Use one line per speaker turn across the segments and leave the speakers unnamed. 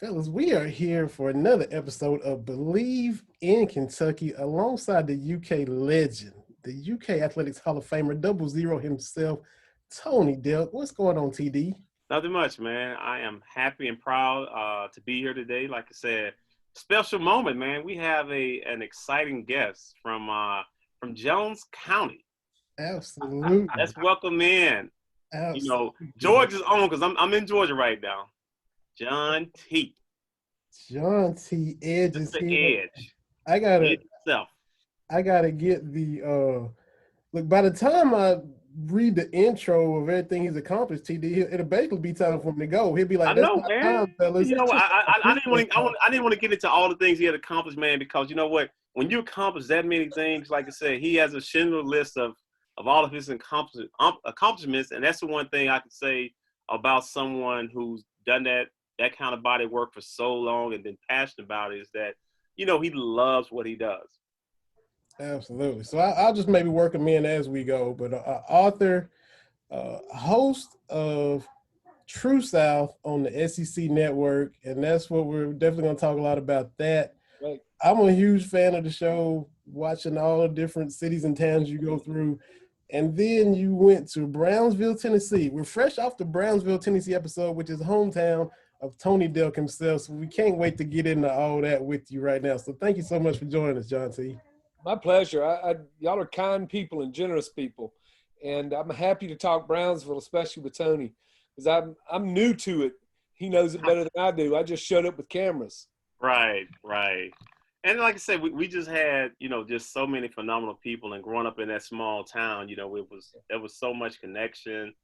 Fellas, we are here for another episode of Bleav in Kentucky alongside the UK legend, the UK Athletics Hall of Famer, double zero himself, Tony Delk. What's going on, TD?
Nothing much, man. I am happy and proud to be here today. Like I said, special moment, man. We have an exciting guest from Jones County.
Absolutely.
Let's welcome in.
Absolutely.
Georgia's own because I'm in Georgia right now. John T.
John T. Edge is
Mr.
here.
Edge.
I gotta
Edge himself.
I gotta get the look. By the time I read the intro of everything he's accomplished, TD, it'll basically be time for him to go. He'll be like,
I
"That's
know,
my
man.
time, fellas."
You know, I didn't want to get into all the things he had accomplished, man, because you know what? When you accomplish that many things, like I said, he has a Schindler list of all of his accomplishments, and that's the one thing I can say about someone who's done that kind of body work for so long and been passionate about it is that, he loves what he does.
Absolutely. So I'll just maybe work them in as we go. But author, host of True South on the SEC Network, and that's what we're definitely going to talk a lot about that.
Right.
I'm a huge fan of the show, watching all the different cities and towns you go through. And then you went to Brownsville, Tennessee. We're fresh off the Brownsville, Tennessee episode, which is hometown of Tony Delk himself. So we can't wait to get into all that with you right now. So thank you so much for joining us, John T.
My pleasure. Y'all are kind people and generous people, and I'm happy to talk Brownsville, especially with Tony, because I'm new to it. He knows it better than I do. I just showed up with cameras.
Right. And like I said, we just had, just so many phenomenal people, and growing up in that small town, there was so much connection.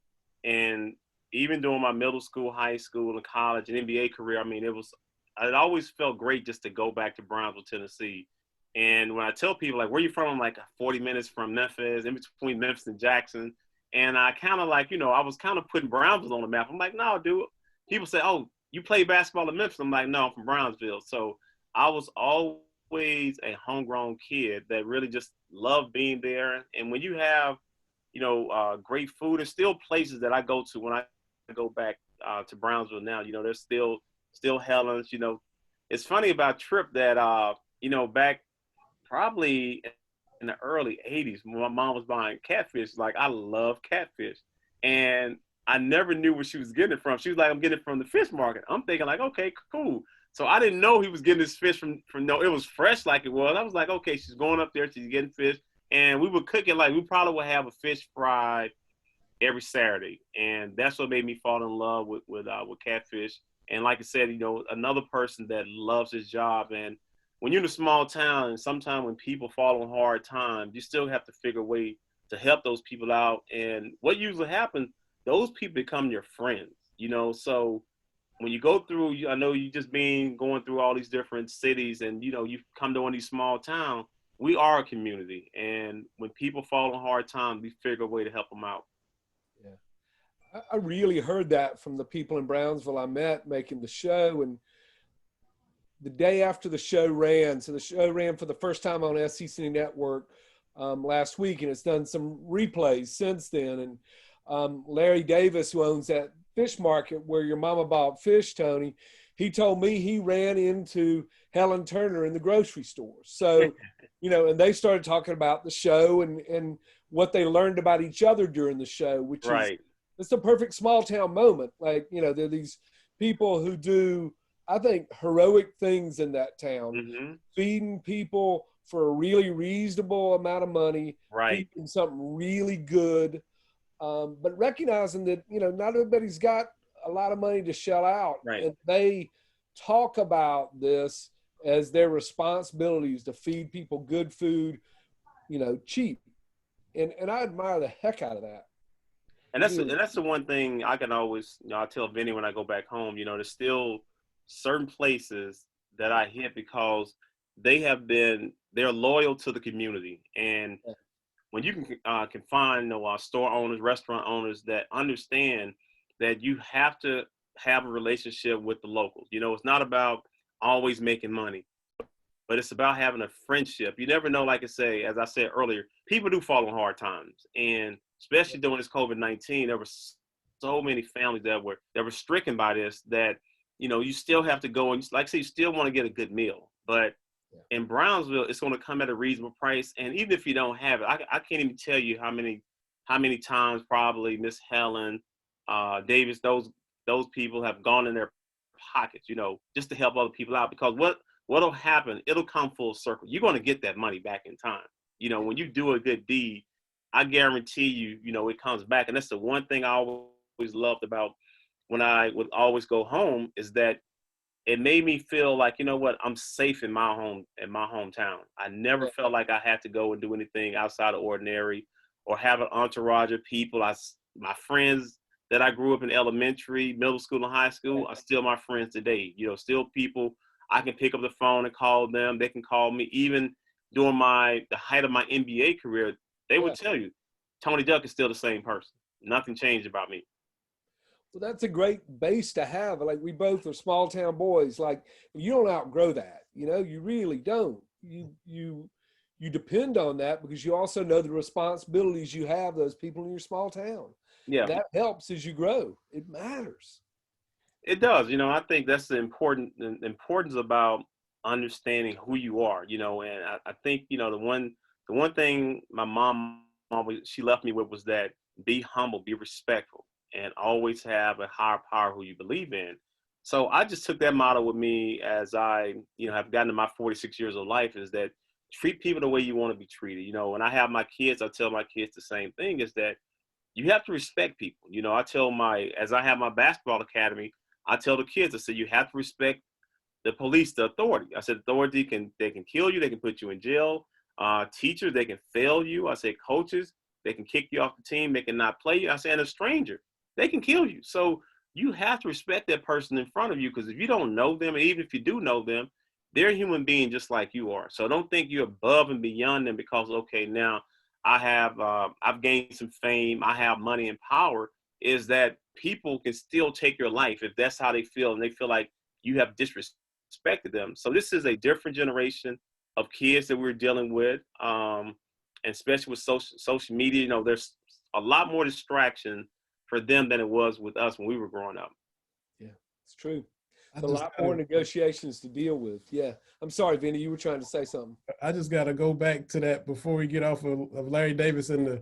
And even during my middle school, high school, and college and NBA career, I mean, it always felt great just to go back to Brownsville, Tennessee. And when I tell people, like, where you from? I'm like 40 minutes from Memphis, in between Memphis and Jackson. And I kind of like, I was kind of putting Brownsville on the map. I'm like, no, dude. People say, oh, you play basketball in Memphis. I'm like, no, I'm from Brownsville. So I was always a homegrown kid that really just loved being there. And when you have, great food, there's still places that I go to when I go back to Brownsville now. There's still Helen's. It's funny about Trip that, back probably in the early 80s, when my mom was buying catfish, like, I love catfish. And I never knew where she was getting it from. She was like, I'm getting it from the fish market. I'm thinking like, okay, cool. So I didn't know he was getting his fish from no, it was fresh like it was. I was like, okay, she's going up there, she's getting fish. And we would cook it like we probably would have a fish fry every Saturday. And that's what made me fall in love with catfish. And like I said, another person that loves his job. And when you're in a small town, and sometimes when people fall on hard times, you still have to figure a way to help those people out. And what usually happens, those people become your friends, So when you go through, I know you just going through all these different cities, and, you come to one of these small towns, we are a community. And when people fall on hard times, we figure a way to help them out.
Yeah. I really heard that from the people in Brownsville I met making the show. And the day after the show ran, so the show ran for the first time on SEC Network last week, and it's done some replays since then. And Larry Davis, who owns that fish market where your mama bought fish, Tony, he told me he ran into Helen Turner in the grocery store. So, and they started talking about the show and what they learned about each other during the show, which
right.
It's a perfect small town moment. Like, there are these people who do, I think, heroic things in that town, feeding people for a really reasonable amount of money,
right?
Feeding something really good, but recognizing that, not everybody's got a lot of money to shell out.
Right.
And they talk about this as their responsibilities to feed people good food, cheap. And I admire the heck out of that.
And that's the one thing I can always, I tell Vinny when I go back home, there's still certain places that I hit because they're loyal to the community. And when you can find store owners, restaurant owners that understand that you have to have a relationship with the locals. It's not about always making money, but it's about having a friendship. You never know, like I say, as I said earlier, people do fall on hard times. And especially during this COVID-19, there were so many families that were stricken by this that you know, you still have to go and, like I say, you still want to get a good meal. But in Brownsville, it's going to come at a reasonable price. And even if you don't have it, I can't even tell you how many times probably Miss Helen, Davis, those people have gone in their pockets, you know, just to help other people out. Because what'll happen, it'll come full circle. You're going to get that money back in time. You know, when you do a good deed, I guarantee you, you know, it comes back. And that's the one thing I always loved about when I would always go home, is that it made me feel like, you know what, I'm safe in my hometown. I never felt like I had to go and do anything outside of ordinary or have an entourage of people. My friends that I grew up in elementary, middle school, and high school are still my friends today. You know, still people I can pick up the phone and call them. They can call me. Even during the height of my NBA career, they would tell you, Tony Delk is still the same person. Nothing changed about me.
Well, that's a great base to have. Like, we both are small town boys. Like, you don't outgrow that. You know, you really don't. You depend on that because you also know the responsibilities you have, those people in your small town.
Yeah.
That helps as you grow. It matters.
It does. You know, I think that's the importance about understanding who you are, you know, and I think, you know, the one thing my mom always, she left me with was that be humble, be respectful, and always have a higher power who you believe in. So I just took that motto with me as I, you know, have gotten to my 46 years of life, is that treat people the way you want to be treated. You know, when I have my kids, I tell my kids the same thing, is that you have to respect people. You know, as I have my basketball academy, I tell the kids, I said, you have to respect the police, the authority. I said, authority they can kill you. They can put you in jail. Teachers, they can fail you. I said, coaches, they can kick you off the team. They can not play you. I said, and a stranger, they can kill you. So you have to respect that person in front of you, because if you don't know them, and even if you do know them, they're a human being just like you are. So don't think you're above and beyond them because, okay, now I've gained some fame, I have money and power. Is that people can still take your life if that's how they feel, and they feel like you have disrespected them. So this is a different generation of kids that we're dealing with, and especially with social media. You know, there's a lot more distraction for them than it was with us when we were growing up.
Yeah, it's true. A lot more negotiations to deal with. Yeah. I'm sorry, Vinny, you were trying to say something.
I just got to go back to that before we get off of Larry Davis and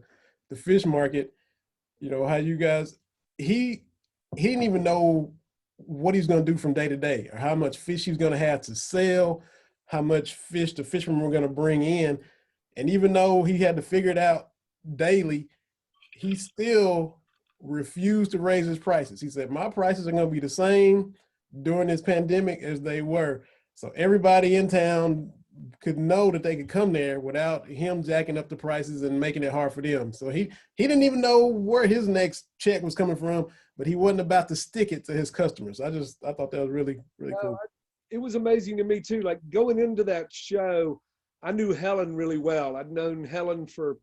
the fish market. You know, how you guys, he didn't even know what he's going to do from day to day, or how much fish he's going to have to sell, how much fish the fishermen were going to bring in. And even though he had to figure it out daily, he still refused to raise his prices. He said, my prices are going to be the same during this pandemic as they were. So everybody in town could know that they could come there without him jacking up the prices and making it hard for them. So he didn't even know where his next check was coming from, but he wasn't about to stick it to his customers. I thought that was really, really cool.
It was amazing to me too. Like, going into that show, I knew Helen really well. I'd known Helen for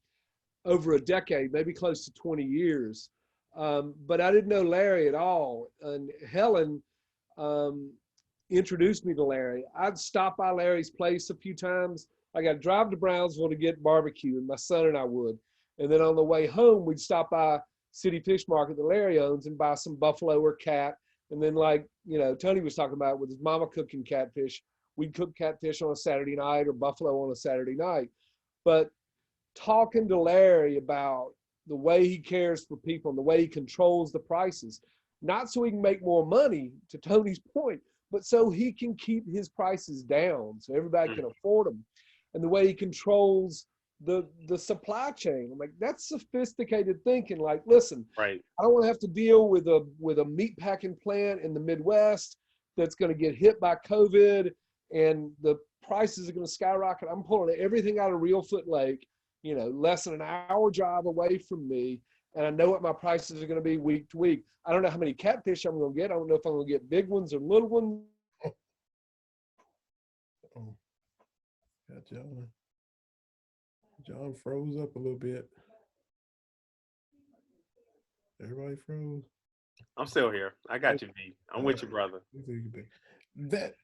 over a decade, maybe close to 20 years. But I didn't know Larry at all. And Helen introduced me to Larry. I'd stop by Larry's place a few times. I got to drive to Brownsville to get barbecue, and my son and I would. And then on the way home, we'd stop by City Fish Market that Larry owns and buy some buffalo or cat. And then, like, you know, Tony was talking about with his mama cooking catfish, we'd cook catfish on a Saturday night or buffalo on a Saturday night. But talking to Larry about the way he cares for people and the way he controls the prices, not so he can make more money, to Tony's point, but so he can keep his prices down so everybody can afford them. And the way he controls the supply chain. I'm like, that's sophisticated thinking. Like, listen,
right,
I don't want to have to deal with a meat packing plant in the Midwest that's going to get hit by COVID and the prices are going to skyrocket. I'm pulling everything out of Reelfoot Lake, you know, less than an hour drive away from me. And I know what my prices are going to be week to week. I don't know how many catfish I'm going to get. I don't know if I'm going to get big ones or little ones.
Got John froze up a little bit. Everybody froze.
I'm still here. I got you, V. I'm with you, brother.
That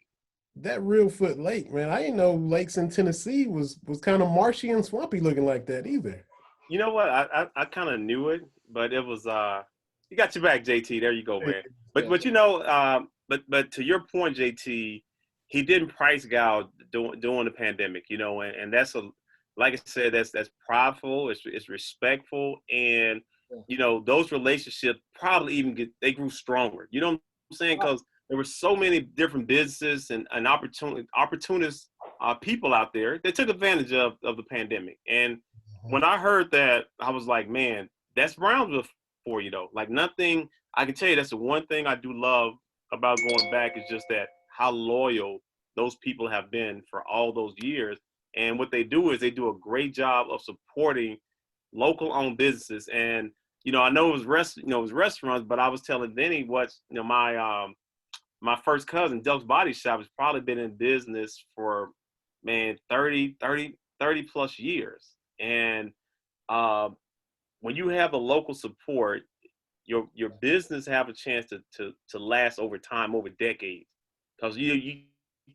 Reelfoot Lake, man, I didn't know lakes in Tennessee was kind of marshy and swampy looking like that either.
You know what? I kind of knew it, but it was you got your back, JT. There you go, man. But you know, but to your point, JT, he didn't price gouge during the pandemic, you know, and that's like I said, that's prideful, it's respectful, and you know those relationships probably even they grew stronger. You know what I'm saying? Because there were so many different businesses and opportunist people out there that took advantage of the pandemic. And when I heard that, I was like, man, that's Brownsville for you, though. Like nothing, I can tell you that's the one thing I do love about going back is just that how loyal those people have been for all those years. And what they do is they do a great job of supporting local owned businesses. And, you know, I know it was restaurants, but I was telling Denny what, you know, my first cousin, Delk's Body Shop, has probably been in business for, man, 30 plus years. And when you have the local support, your business have a chance to last over time, over decades. Because you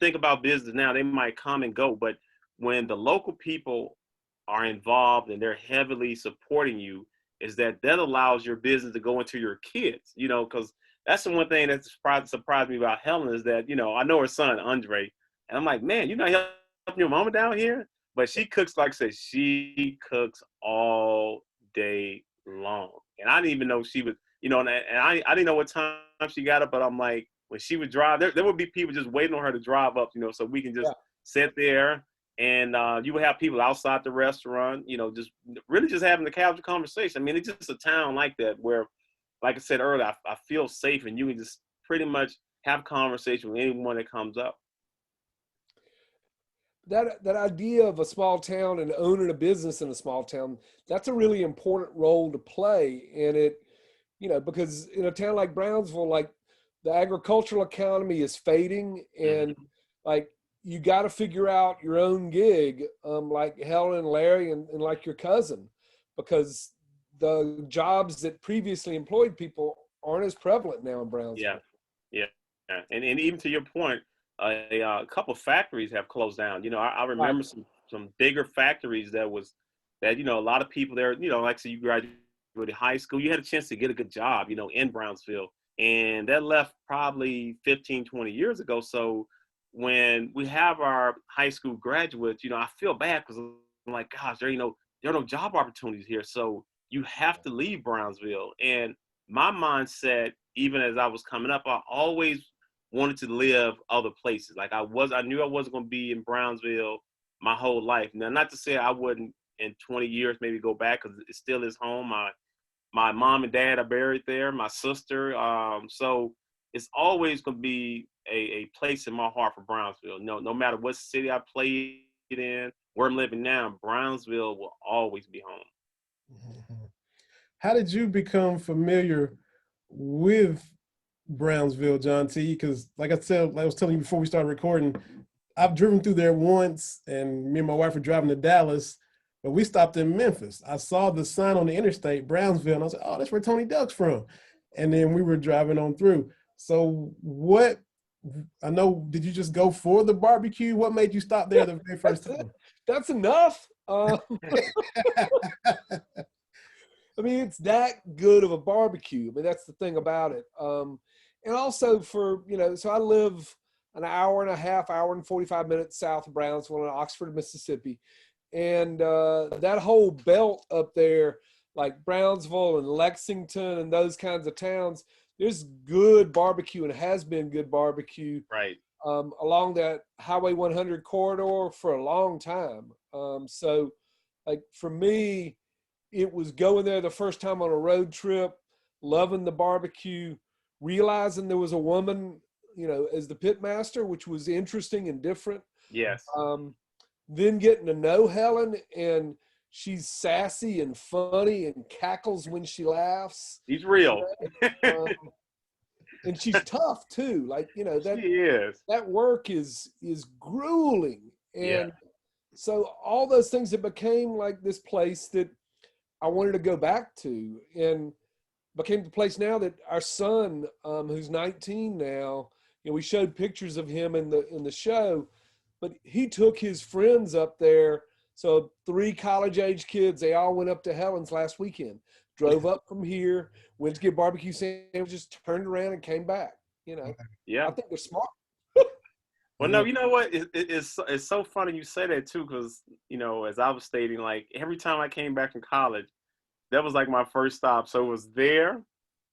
think about business now, they might come and go, but when the local people are involved and they're heavily supporting you, is that allows your business to go into your kids, you know, because that's the one thing that surprised me about Helen is that, you know, I know her son, Andre, and I'm like, man, you're not helping your mama down here? But she cooks, like I said, she cooks all day long. And I didn't even know she was, you know, and I didn't know what time she got up, but I'm like, when she would drive, there would be people just waiting on her to drive up, you know, so we can just sit there. And you would have people outside the restaurant, you know, just really just having a casual conversation. I mean, it's just a town like that where, like I said earlier, I feel safe and you can just pretty much have conversation with anyone that comes up.
That idea of a small town and owning a business in a small town, that's a really important role to play. And it, you know, because in a town like Brownsville, like the agricultural economy is fading and like, you got to figure out your own gig, like Helen and Larry and like your cousin, because the jobs that previously employed people aren't as prevalent now in Brownsville.
Yeah. And even to your point, a couple factories have closed down. You know, I remember some bigger factories that, you know, a lot of people there, you know, like so you graduated high school, you had a chance to get a good job, you know, in Brownsville. And that left probably 15, 20 years ago. So when we have our high school graduates, you know, I feel bad because I'm like, gosh, there are no job opportunities here. So you have to leave Brownsville. And my mindset, even as I was coming up, I always wanted to live other places. Like I knew I wasn't going to be in Brownsville my whole life. Now, not to say I wouldn't in 20 years maybe go back because it still is home. My mom and dad are buried there, my sister. So it's always going to be a place in my heart for Brownsville. No matter what city I played in, where I'm living now, Brownsville will always be home.
How did you become familiar with Brownsville, John T? Because like I said, like I was telling you before we started recording, I've driven through there once and me and my wife were driving to Dallas, but we stopped in Memphis. I saw the sign on the interstate, Brownsville, and I was like, oh, that's where Tony Delk's from. And then we were driving on through. So did you just go for the barbecue? What made you stop there the very first time?
That's enough. I mean, it's that good of a barbecue. I mean, that's the thing about it. And also for, you know, so I live an hour and 45 minutes south of Brownsville in Oxford, Mississippi. And that whole belt up there, like Brownsville and Lexington and those kinds of towns, there's good barbecue and has been good barbecue along that Highway 100 corridor for a long time. So like for me, it was going there the first time on a road trip, loving the barbecue, realizing there was a woman, you know, as the pit master, which was interesting and different.
Yes.
Then getting to know Helen, and she's sassy and funny and cackles when she laughs.
She's real.
And she's tough too. Like, you know,
she is.
That work is grueling. And so all those things that became like this place that I wanted to go back to, and became the place now that our son, who's 19 now, you know, we showed pictures of him in the show, but he took his friends up there. So 3 college-age kids, they all went up to Helen's last weekend, drove up from here, went to get barbecue sandwiches, turned around and came back. You know,
Yeah.
I think they're smart.
Well, no, you know what? It's so funny you say that too, because you know, as I was stating, like every time I came back from college, that was like my first stop. So it was there.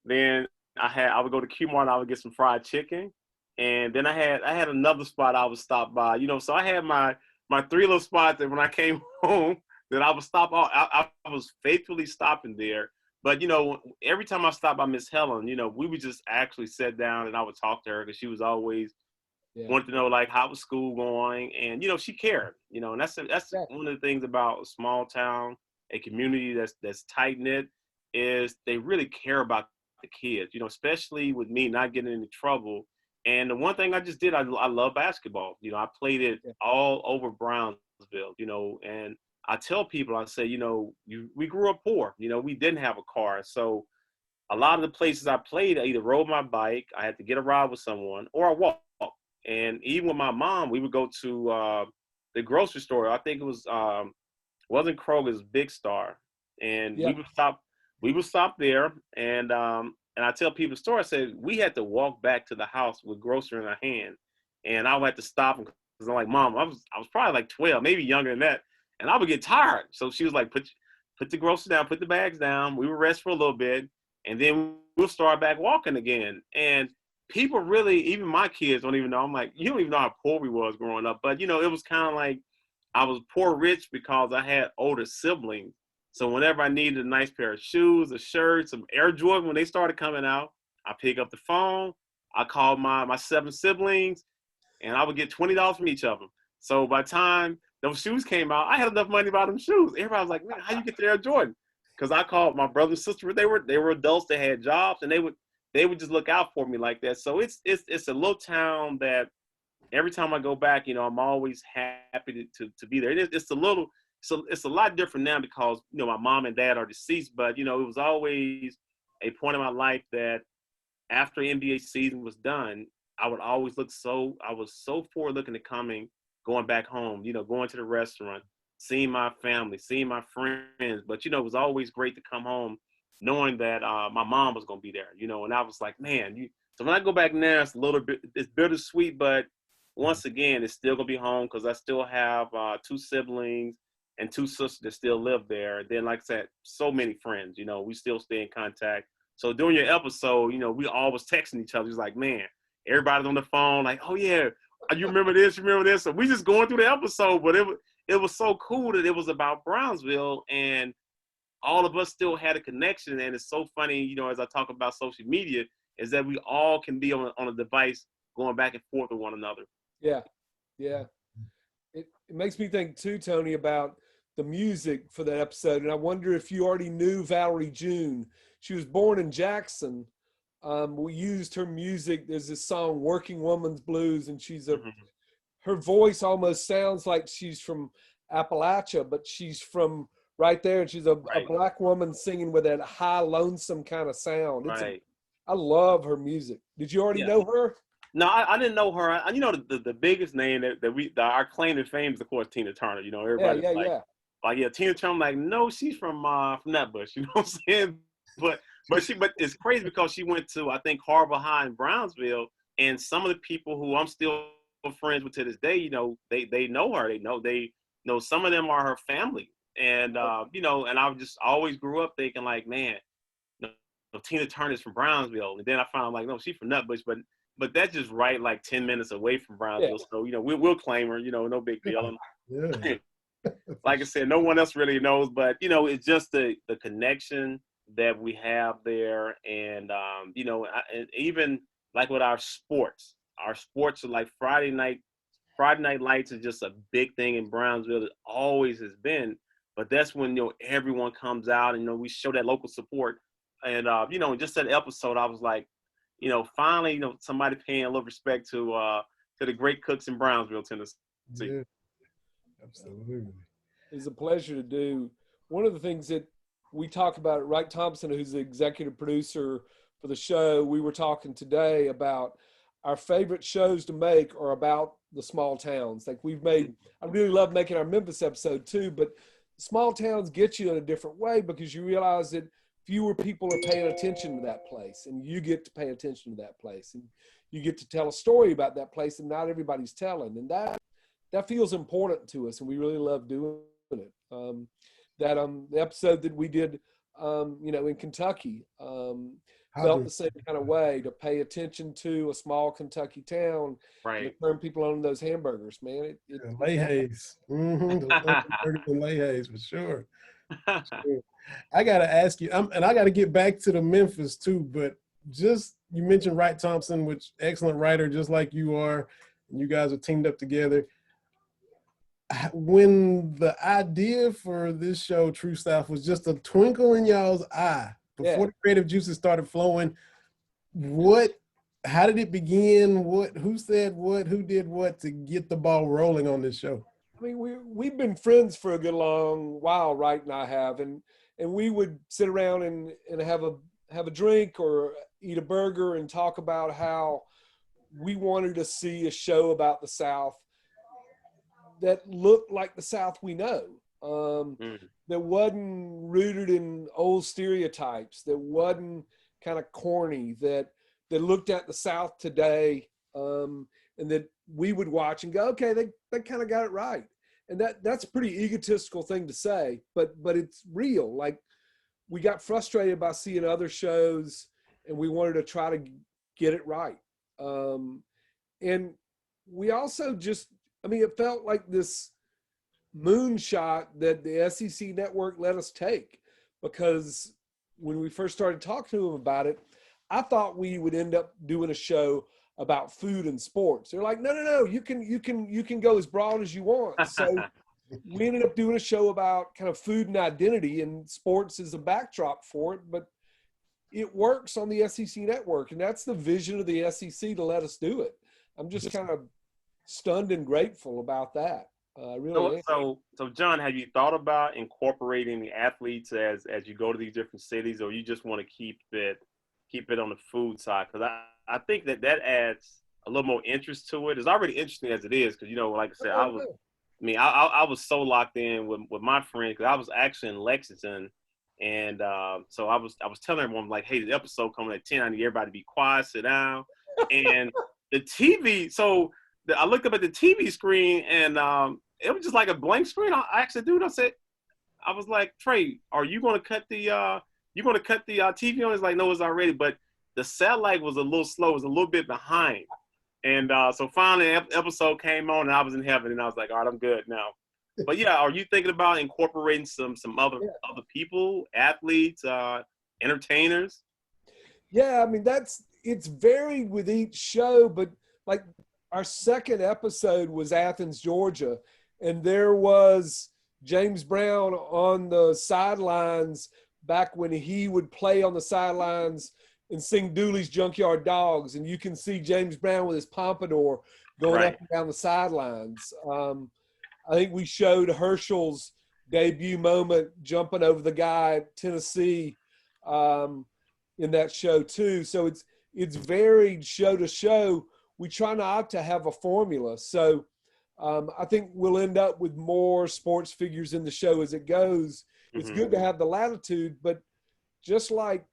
Then I would go to Q Mart. I would get some fried chicken, and then I had another spot I would stop by. You know, so I had my three little spots that when I came home that I would stop. I was faithfully stopping there. But you know, every time I stopped by Miss Helen, you know, we would just actually sit down and I would talk to her because she was always wanted to know like how was school going, and you know she cared. You know, and that's one of the things about a small town, a community that's tight knit, is they really care about the kids. You know, especially with me not getting into trouble. And the one thing I just did, I love basketball. You know, I played it all over Brownsville. You know, and I tell people, I say, you know, we grew up poor. You know, we didn't have a car, so a lot of the places I played, I either rode my bike, I had to get a ride with someone, or I walked. And even with my mom, we would go to the grocery store. I think it was wasn't Kroger's, Big Star, and we would stop there. And I tell people the story. I said we had to walk back to the house with grocery in our hand, and I would have to stop because I'm like, Mom, I was probably like 12, maybe younger than that, and I would get tired. So she was like, put the groceries down, put the bags down. We would rest for a little bit, and then we'll start back walking again. And people really, even my kids don't even know. I'm like, you don't even know how poor we was growing up. But, you know, it was kind of like I was poor rich because I had older siblings. So whenever I needed a nice pair of shoes, a shirt, some Air Jordan, when they started coming out, I pick up the phone. I called my 7 siblings, and I would get $20 from each of them. So by the time those shoes came out, I had enough money to buy them shoes. Everybody was like, man, how you get the Air Jordan? Because I called my brother and sister. They were adults. They had jobs, and they would just look out for me like that. So it's a little town that every time I go back, you know, I'm always happy to be there. It's a lot different now because, you know, my mom and dad are deceased, but, you know, it was always a point in my life that after NBA season was done, I was so forward looking to going back home, you know, going to the restaurant, seeing my family, seeing my friends. But, you know, it was always great to come home knowing that my mom was going to be there, you know, and I was like, man, so when I go back now, it's bittersweet, but once again, it's still going to be home because I still have 2 siblings and 2 sisters that still live there. And then, like I said, so many friends, you know, we still stay in contact. So during your episode, you know, we always texting each other. It's like, man, everybody's on the phone, like, oh yeah, you remember this, you remember this. So we just going through the episode, but it was so cool that it was about Brownsville and all of us still had a connection. And it's so funny, you know, as I talk about social media, is that we all can be on a device going back and forth with one another.
Yeah. Yeah. It makes me think too, Tony, about the music for that episode. And I wonder if you already knew Valerie June. She was born in Jackson. We used her music. There's this song, Working Woman's Blues, and her voice almost sounds like she's from Appalachia, but she's from right there. And she's a Black woman singing with that high, lonesome kind of sound. I love her music. Did you already know her?
No, I didn't know her. You know, the biggest name that our claim to fame is, of course, Tina Turner. You know, everybody's like, Tina Turner. I'm like, no, she's from Nutbush. You know what I'm saying? But it's crazy because she went to, I think, Harbor High in Brownsville, and some of the people who I'm still friends with to this day, you know, they know her. They know some of them are her family, and you know, and I just always grew up thinking like, man, Tina Turner's from Brownsville, and then I found out like, no, she's from Nutbush, but that's just right, like 10 minutes away from Brownsville. So, you know, we'll claim her, you know, no big deal. Like I said, no one else really knows, but, you know, it's just the connection that we have there. And, you know, and even like with our sports are like Friday night lights is just a big thing in Brownsville. It always has been, but that's when, you know, everyone comes out and, you know, we show that local support. And, you know, just that episode, I was like, you know, finally, you know, somebody paying a little respect to the great cooks in Brownsville, Tennessee.
Yeah, absolutely.
It's a pleasure to do. One of the things that we talk about, Wright Thompson, who's the executive producer for the show, we were talking today about our favorite shows to make are about the small towns. Like I really love making our Memphis episode too, but small towns get you in a different way because you realize that fewer people are paying attention to that place, and you get to pay attention to that place. And you get to tell a story about that place and not everybody's telling. And that feels important to us, and we really love doing it. The episode that we did, in Kentucky, felt the same kind of way, to pay attention to a small Kentucky town,
right,
and turn people on those hamburgers, man.
Layhays. Those hamburgers and Layhays for sure. I got to ask you, and I got to get back to the Memphis too, but just, you mentioned Wright Thompson, which excellent writer, just like you are, and you guys are teamed up together. When the idea for this show, True South, was just a twinkle in y'all's eye before the creative juices started flowing, how did it begin? Who said what? Who did what to get the ball rolling on this show?
I mean, we've been friends for a good long while, Wright and I have, and we would sit around and have a drink or eat a burger and talk about how we wanted to see a show about the South that looked like the South we know, that wasn't rooted in old stereotypes, that wasn't kind of corny, that looked at the South today, and that we would watch and go, okay, they kind of got it right. And that's a pretty egotistical thing to say, but it's real. Like, we got frustrated by seeing other shows, and we wanted to try to get it right. And we also just, it felt like this moonshot that the SEC network let us take, because when we first started talking to them about it, I thought we would end up doing a show about food and sports. They're like, no, you can go as broad as you want. So we ended up doing a show about kind of food and identity, and sports is a backdrop for it, but it works on the SEC network, and that's the vision of the SEC to let us do it. I'm just kind of stunned and grateful about that. Really.
So John, have you thought about incorporating the athletes as you go to these different cities, or you just want to keep it on the food side? Because I think that adds a little more interest to it. It's already interesting as it is, because, like I said, I was so locked in with my friend, because I was actually in Lexington, and so I was telling everyone, like, hey, the episode coming at 10. I need everybody to be quiet, sit down, and the TV. So I looked up at the TV screen, and it was just like a blank screen. I actually, dude, I was like, Trey, are you going to cut the TV on? It's like, no, it's already. But the satellite was a little slow. It was a little bit behind. And so finally, the episode came on, and I was in heaven, and I was like, all right, I'm good now. But yeah, are you thinking about incorporating some other people, athletes, entertainers?
Yeah, it's varied with each show, but like our second episode was Athens, Georgia, and there was James Brown on the sidelines back when he would play on the sidelines and sing Dooley's Junkyard Dogs, and you can see James Brown with his pompadour going up and down the sidelines. I think we showed Herschel's debut moment jumping over the guy at Tennessee in that show too. So it's varied show to show. We try not to have a formula. So I think we'll end up with more sports figures in the show as it goes. It's good to have the latitude, but just like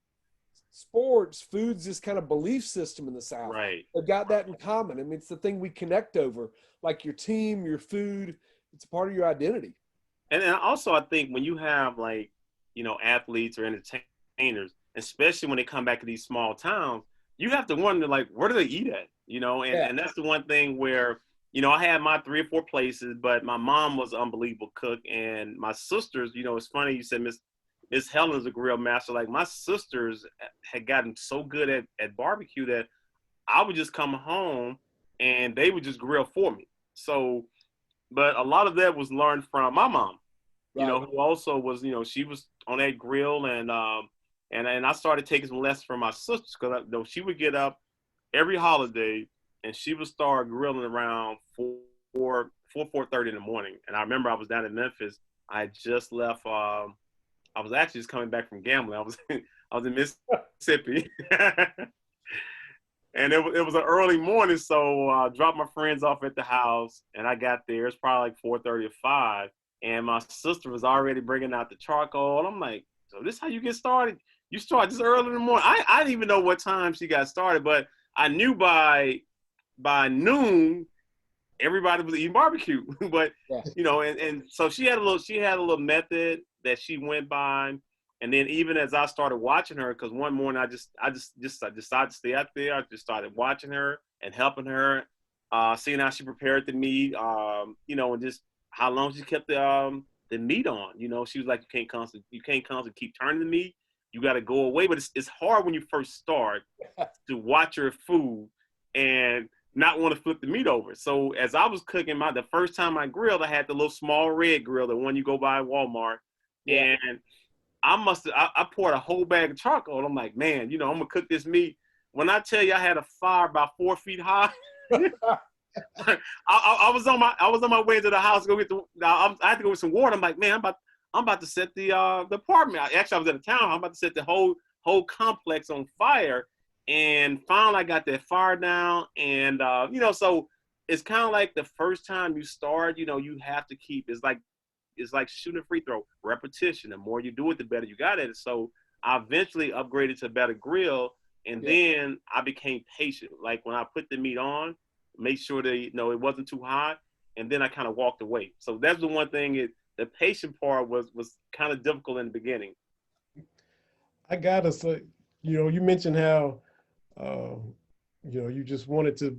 sports, food's this kind of belief system in the South.
Right.
They've got that in common. It's the thing we connect over, like your team, your food. It's a part of your identity.
And also, I think when you have athletes or entertainers, especially when they come back to these small towns, you have to wonder, like, where do they eat at? And that's the one thing where, I had my 3 or 4 places, but my mom was an unbelievable cook, and my sisters, it's funny you said Miss Helen's a grill master. Like, my sisters had gotten so good at barbecue that I would just come home and they would just grill for me. So, but a lot of that was learned from my mom, who also was, she was on that grill, and I started taking some lessons from my sisters, because she would get up every holiday and she would start grilling around 4:30 in the morning. And I remember I was down in Memphis. I had just left. I was actually just coming back from gambling. I was in Mississippi. And it was an early morning, so I dropped my friends off at the house, and I got there. It's probably like 4:30 or 5, and my sister was already bringing out the charcoal. And I'm like, so this is how you get started? You start this early in the morning? I didn't even know what time she got started, but I knew by noon everybody was eating barbecue. But and so she had a little method that she went by. And then even as I started watching her, because one morning I decided to stay out there. I just started watching her and helping her, seeing how she prepared the meat, and just how long she kept the meat on. She was like, you can't constantly keep turning the meat. You got to go away. But it's hard when you first start to watch your food and not want to flip the meat over. So as I was cooking the first time I grilled, I had the little small red grill, the one you go buy at Walmart. Yeah. And I poured a whole bag of charcoal. I'm like, man, I'm gonna cook this meat. When I tell you I had a fire about 4 feet high, I was on my way to the house to go get I had to go get some water. I'm like, man, I'm about to set the apartment. Actually, I was at a town. I'm about to set the whole complex on fire. And finally, I got that fire down. And so it's kind of like the first time you start. You have to keep. It's like shooting a free throw. Repetition. The more you do it, the better you got at it. So I eventually upgraded to a better grill, and then I became patient. Like when I put the meat on, make sure that it wasn't too hot, and then I kind of walked away. So that's the one thing. The patient part was kind of difficult in the beginning.
I gotta say, you mentioned how, you just wanted to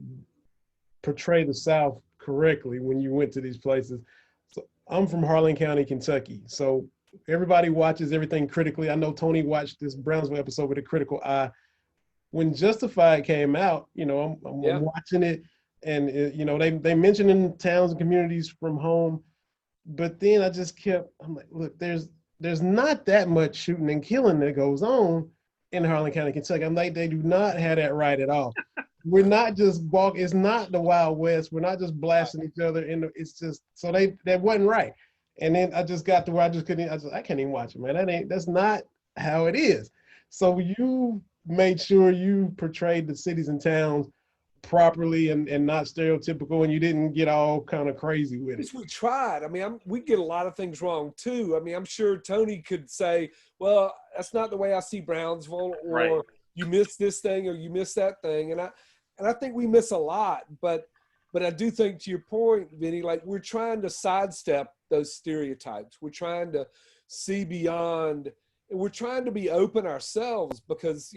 portray the South correctly when you went to these places. So I'm from Harlan County, Kentucky. So everybody watches everything critically. I know Tony watched this Brownsville episode with a critical eye. When Justified came out, I'm watching it, and they mentioned in towns and communities from home, but then I'm like, look, there's not that much shooting and killing that goes on in Harlan County, Kentucky. I'm like, they do not have that right at all. We're not just it's not the Wild West. We're not just blasting each other. It's just, so that wasn't right. And then I just got to where I can't even watch it, man. That's not how it is. So you made sure you portrayed the cities and towns properly and not stereotypical, and you didn't get all kind of crazy with it.
We tried. We get a lot of things wrong too. I'm sure Tony could say, well, that's not the way I see Brownsville, or right, you missed this thing, or you missed that thing. And I think we miss a lot, but I do think, to your point, Vinny, like, we're trying to sidestep those stereotypes. We're trying to see beyond, and we're trying to be open ourselves, because,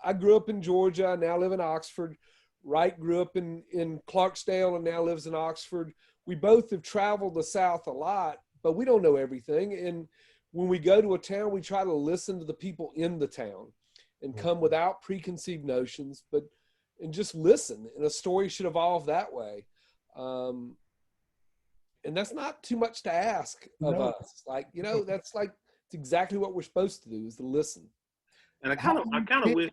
I grew up in Georgia. I now live in Oxford. Wright grew up in Clarksdale and now lives in Oxford. We both have traveled the South a lot, but we don't know everything. And when we go to a town, we try to listen to the people in the town and come without preconceived notions, and just listen. And a story should evolve that way. And that's not too much to ask of us. Like, that's it's exactly what we're supposed to do, is to listen.
And I kind of wish.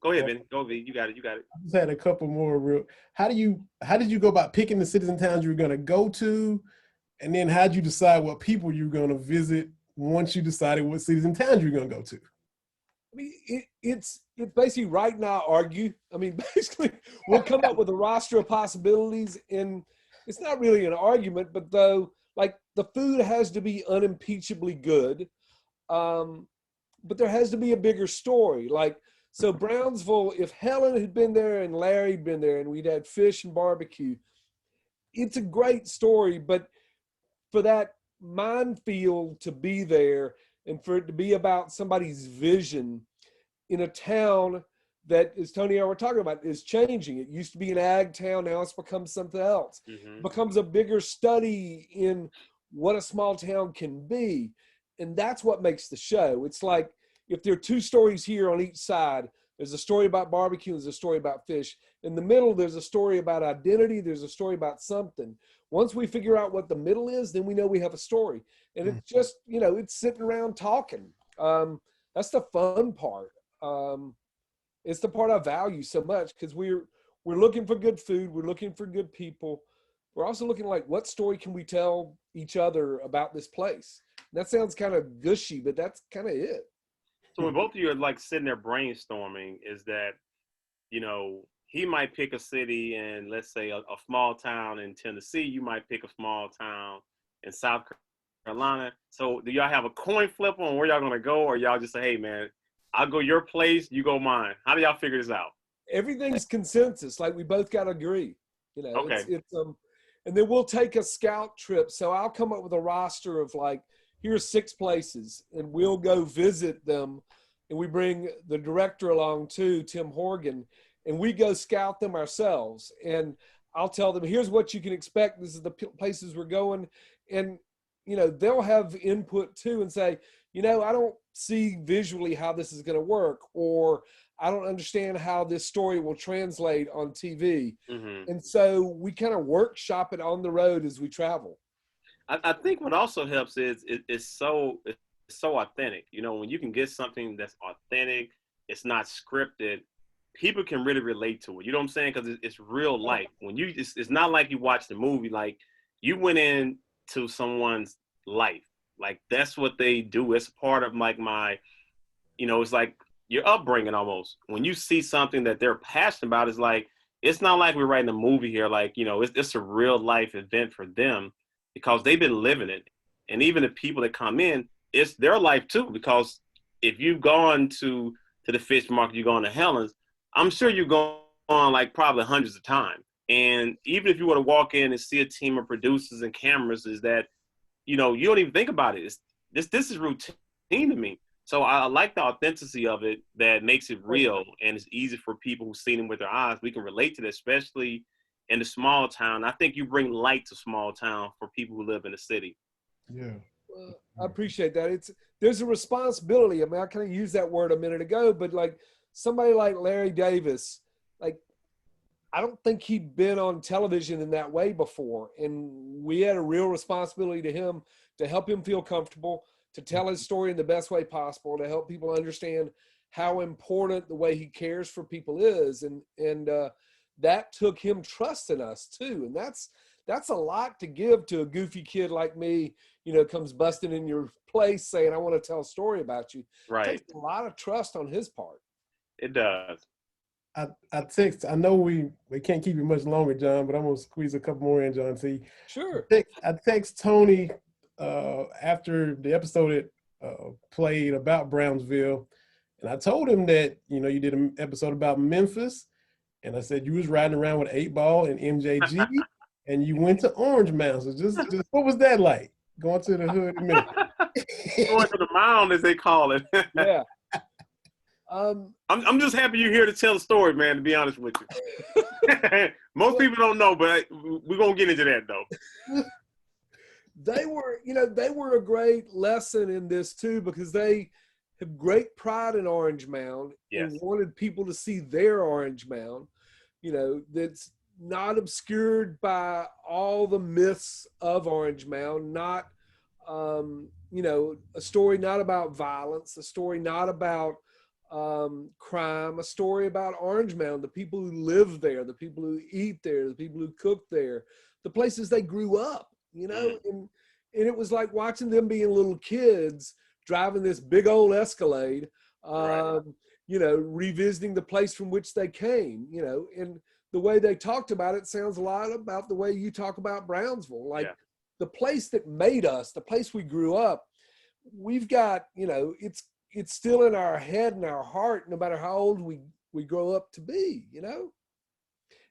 Go ahead, Ben. Go, V. You got it.
I just had a couple more real. How did you go about picking the cities and towns you were going to go to, and then how did you decide what people you were going to visit once you decided what cities and towns you were going to go to?
It's basically right now argue. Basically, we'll come up with a roster of possibilities, and it's not really an argument, but though, like, the food has to be unimpeachably good, but there has to be a bigger story. Like, so Brownsville, if Helen had been there and Larry had been there and we'd had fish and barbecue, it's a great story. But for that minefield to be there, and for it to be about somebody's vision in a town that, as Tony and I were talking about, is changing. It used to be an ag town. Now it's become something else. Mm-hmm. It becomes a bigger study in what a small town can be. And that's what makes the show. It's like, if there are two stories here on each side, there's a story about barbecue, there's a story about fish. In the middle, there's a story about identity, there's a story about something. Once we figure out what the middle is, then we know we have a story. And it's just, it's sitting around talking. That's the fun part. It's the part I value so much, because we're looking for good food, we're looking for good people. We're also looking like, what story can we tell each other about this place? And that sounds kind of gushy, but that's kind of it.
So when both of you are like sitting there brainstorming, is that, he might pick a city in, let's say, a small town in Tennessee. You might pick a small town in South Carolina. So do y'all have a coin flip on where y'all going to go? Or y'all just say, hey, man, I'll go your place, you go mine? How do y'all figure this out?
everything's consensus. Like we both got to agree, you know,
Okay.
and then we'll take a scout trip. So I'll come up with a roster of like, here's 6 places, and we'll go visit them. And we bring the director along too, Tim Horgan, and we go scout them ourselves. And I'll tell them, here's what you can expect. This is the places we're going. And, you know, they'll have input too and say, you know, I don't see visually how this is going to work, or I don't understand how this story will translate on TV.
Mm-hmm.
And so we kind of workshop it on the road as we travel.
I think what also helps is it's so authentic. You know, when you can get something that's authentic, it's not scripted, people can really relate to it. You know what I'm saying? Because it's real life. When you, it's not like you watched the movie. Like you went into someone's life. Like that's what they do. It's part of like my, you know, it's like your upbringing almost. When you see something that they're passionate about, it's like, it's not like we're writing a movie here. Like, you know, it's a real life event for them because they've been living it. And even the people that come in, it's their life too. Because if you've gone to the fish market, you're going to Helen's, I'm sure you're going like probably hundreds of times. And even if you were to walk in and see a team of producers and cameras, is that, you know, you don't even think about it. This is routine to me. So I like the authenticity of it that makes it real, and it's easy for people who've seen it with their eyes. We can relate to that, especially in the small town. I think you bring light to small town for people who live in the city.
Yeah.
I appreciate that. There's a responsibility. I mean, I kind of used that word a minute ago, but like somebody like Larry Davis, like I don't think he'd been on television in that way before. And we had a real responsibility to him to help him feel comfortable, to tell his story in the best way possible, to help people understand how important the way he cares for people is. And that took him trusting us too. And that's a lot to give to a goofy kid like me, you know, comes busting in your place saying, I want to tell a story about you.
Right.
It takes a lot of trust on his part.
It does.
I know we can't keep it much longer, John, but I'm going to squeeze a couple more in, John T.
Sure.
I text Tony after the episode that played about Brownsville, and I told him that, you know, you did an episode about Memphis, and I said you was riding around with 8 Ball and MJG, and you went to Orange Mountain. So just what was that like, going to the hood in Memphis?
Going to the mound, as they call it.
Yeah.
I'm just happy you're here to tell the story, man, to be honest with you. Most people don't know, but we're going to get into that, though.
They were a great lesson in this, too, because they have great pride in Orange Mound.
Yes.
And wanted people to see their Orange Mound, you know, that's not obscured by all the myths of Orange Mound, not, you know, a story not about violence, a story not about crime, a story about Orange Mound, the people who live there, the people who eat there, the people who cook there, the places they grew up, you know, and it was like watching them being little kids driving this big old Escalade,
Right.
you know, revisiting the place from which they came, you know, and the way they talked about it sounds a lot about the way you talk about Brownsville, like the place that made us, the place we grew up. We've got, you know, it's still in our head and our heart, no matter how old we grow up to be, you know?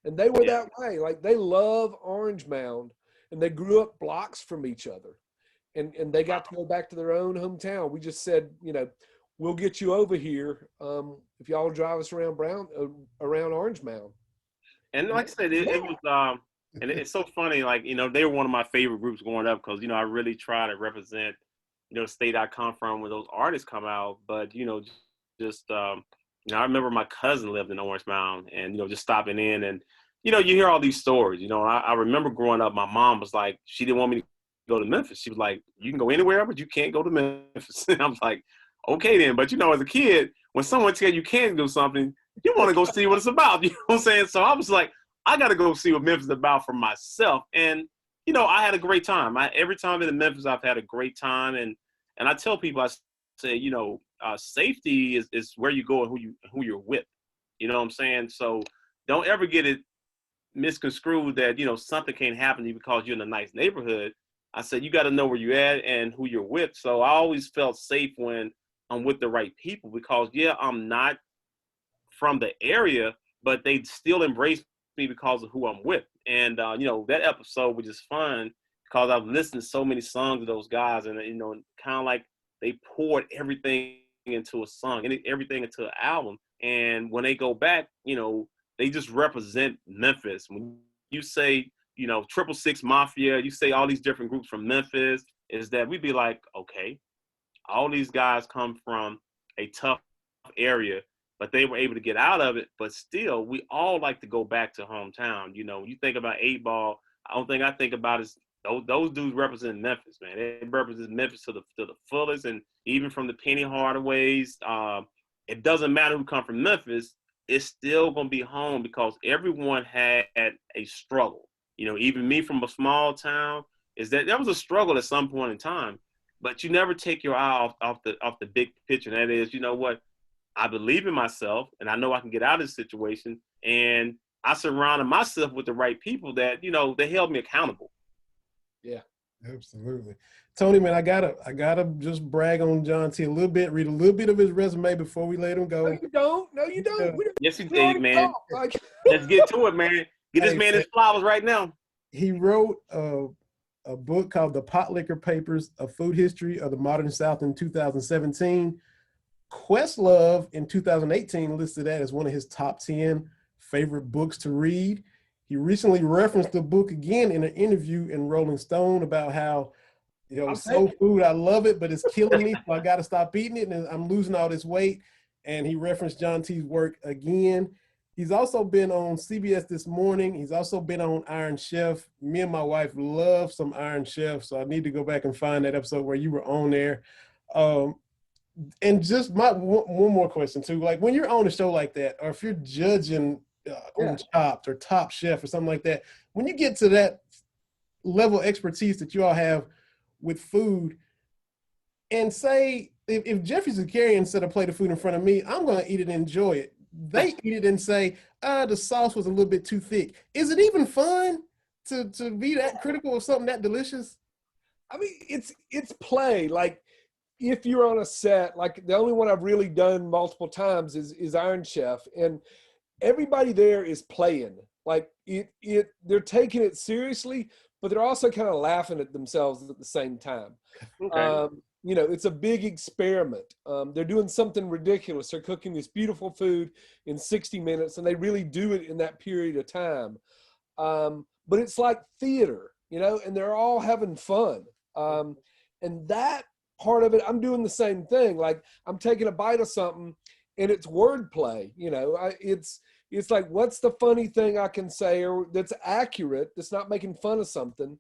And they were that way. Like they love Orange Mound, and they grew up blocks from each other. And they got to go back to their own hometown. We just said, you know, we'll get you over here if y'all drive us around Orange Mound. And
like I said, it was, and it's so funny, like, you know, they were one of my favorite groups growing up because, you know, I really try to represent, you know, the state I come from when those artists come out. But, you know, just, you know, I remember my cousin lived in Orange Mound and, you know, just stopping in and, you know, you hear all these stories, you know, I remember growing up, my mom was like, she didn't want me to go to Memphis. She was like, you can go anywhere, but you can't go to Memphis. And I was like, okay then. But, you know, as a kid, when someone tells you can't do something, you want to go see what it's about. You know what I'm saying? So I was like, I got to go see what Memphis is about for myself. And, you know, I had a great time. Every time I've been in Memphis, I've had a great time. And I tell people, I say, you know, safety is where you go and who you're with. You know what I'm saying? So don't ever get it misconstrued that, you know, something can't happen to you because you're in a nice neighborhood. I said, you got to know where you're at and who you're with. So I always felt safe when I'm with the right people because, I'm not from the area, but they still embrace me because of who I'm with. And that episode was just fun because I've listened to so many songs of those guys, and kind of like they poured everything into a song and everything into an album. And when they go back, they just represent Memphis. When you say, 666 Mafia, you say all these different groups from Memphis, is that we'd be like, okay, all these guys come from a tough area, but they were able to get out of it. But still, we all like to go back to hometown. You think about 8 Ball, I think about is those dudes represent Memphis, man. They represent Memphis to the fullest, and even from the Penny Hardaways, it doesn't matter who come from Memphis, it's still gonna be home because everyone had a struggle. Even me from a small town, is that there was a struggle at some point in time, but you never take your eye off the big picture. And that is, you know what? I believe in myself, and I know I can get out of this situation. And I surrounded myself with the right people that they held me accountable.
Yeah,
absolutely. Tony, man, I gotta just brag on John T a little bit, read a little bit of his resume before we let him go.
No, you don't.
Yes, you did, man. Let's get to it, man. Get this man his flowers right now.
He wrote a book called The Pot Liquor Papers, A Food History of the Modern South in 2017. Questlove in 2018 listed that as one of his top 10 favorite books to read. He recently referenced the book again in an interview in Rolling Stone about how, soul food, I love it, but it's killing me, so I got to stop eating it, and I'm losing all this weight. And he referenced John T's work again. He's also been on CBS This Morning. He's also been on Iron Chef. Me and my wife love some Iron Chef, so I need to go back and find that episode where you were on there. And just one more question too, like when you're on a show like that, or if you're judging on Chopped or Top Chef or something like that, when you get to that level of expertise that you all have with food, and say if Jeffrey Zakarian set a plate of food in front of me, I'm going to eat it and enjoy it. They eat it and say, the sauce was a little bit too thick. Is it even fun to be that critical of something that delicious?
I mean, it's play. Like, if you're on a set, like the only one I've really done multiple times is Iron Chef, and everybody there is playing. Like they're taking it seriously, but they're also kind of laughing at themselves at the same time.
Okay.
It's a big experiment. They're doing something ridiculous. They're cooking this beautiful food in 60 minutes, and they really do it in that period of time. But it's like theater, and they're all having fun. And that part of it, I'm doing the same thing. Like, I'm taking a bite of something, and it's wordplay. It's like, what's the funny thing I can say or that's accurate, that's not making fun of something,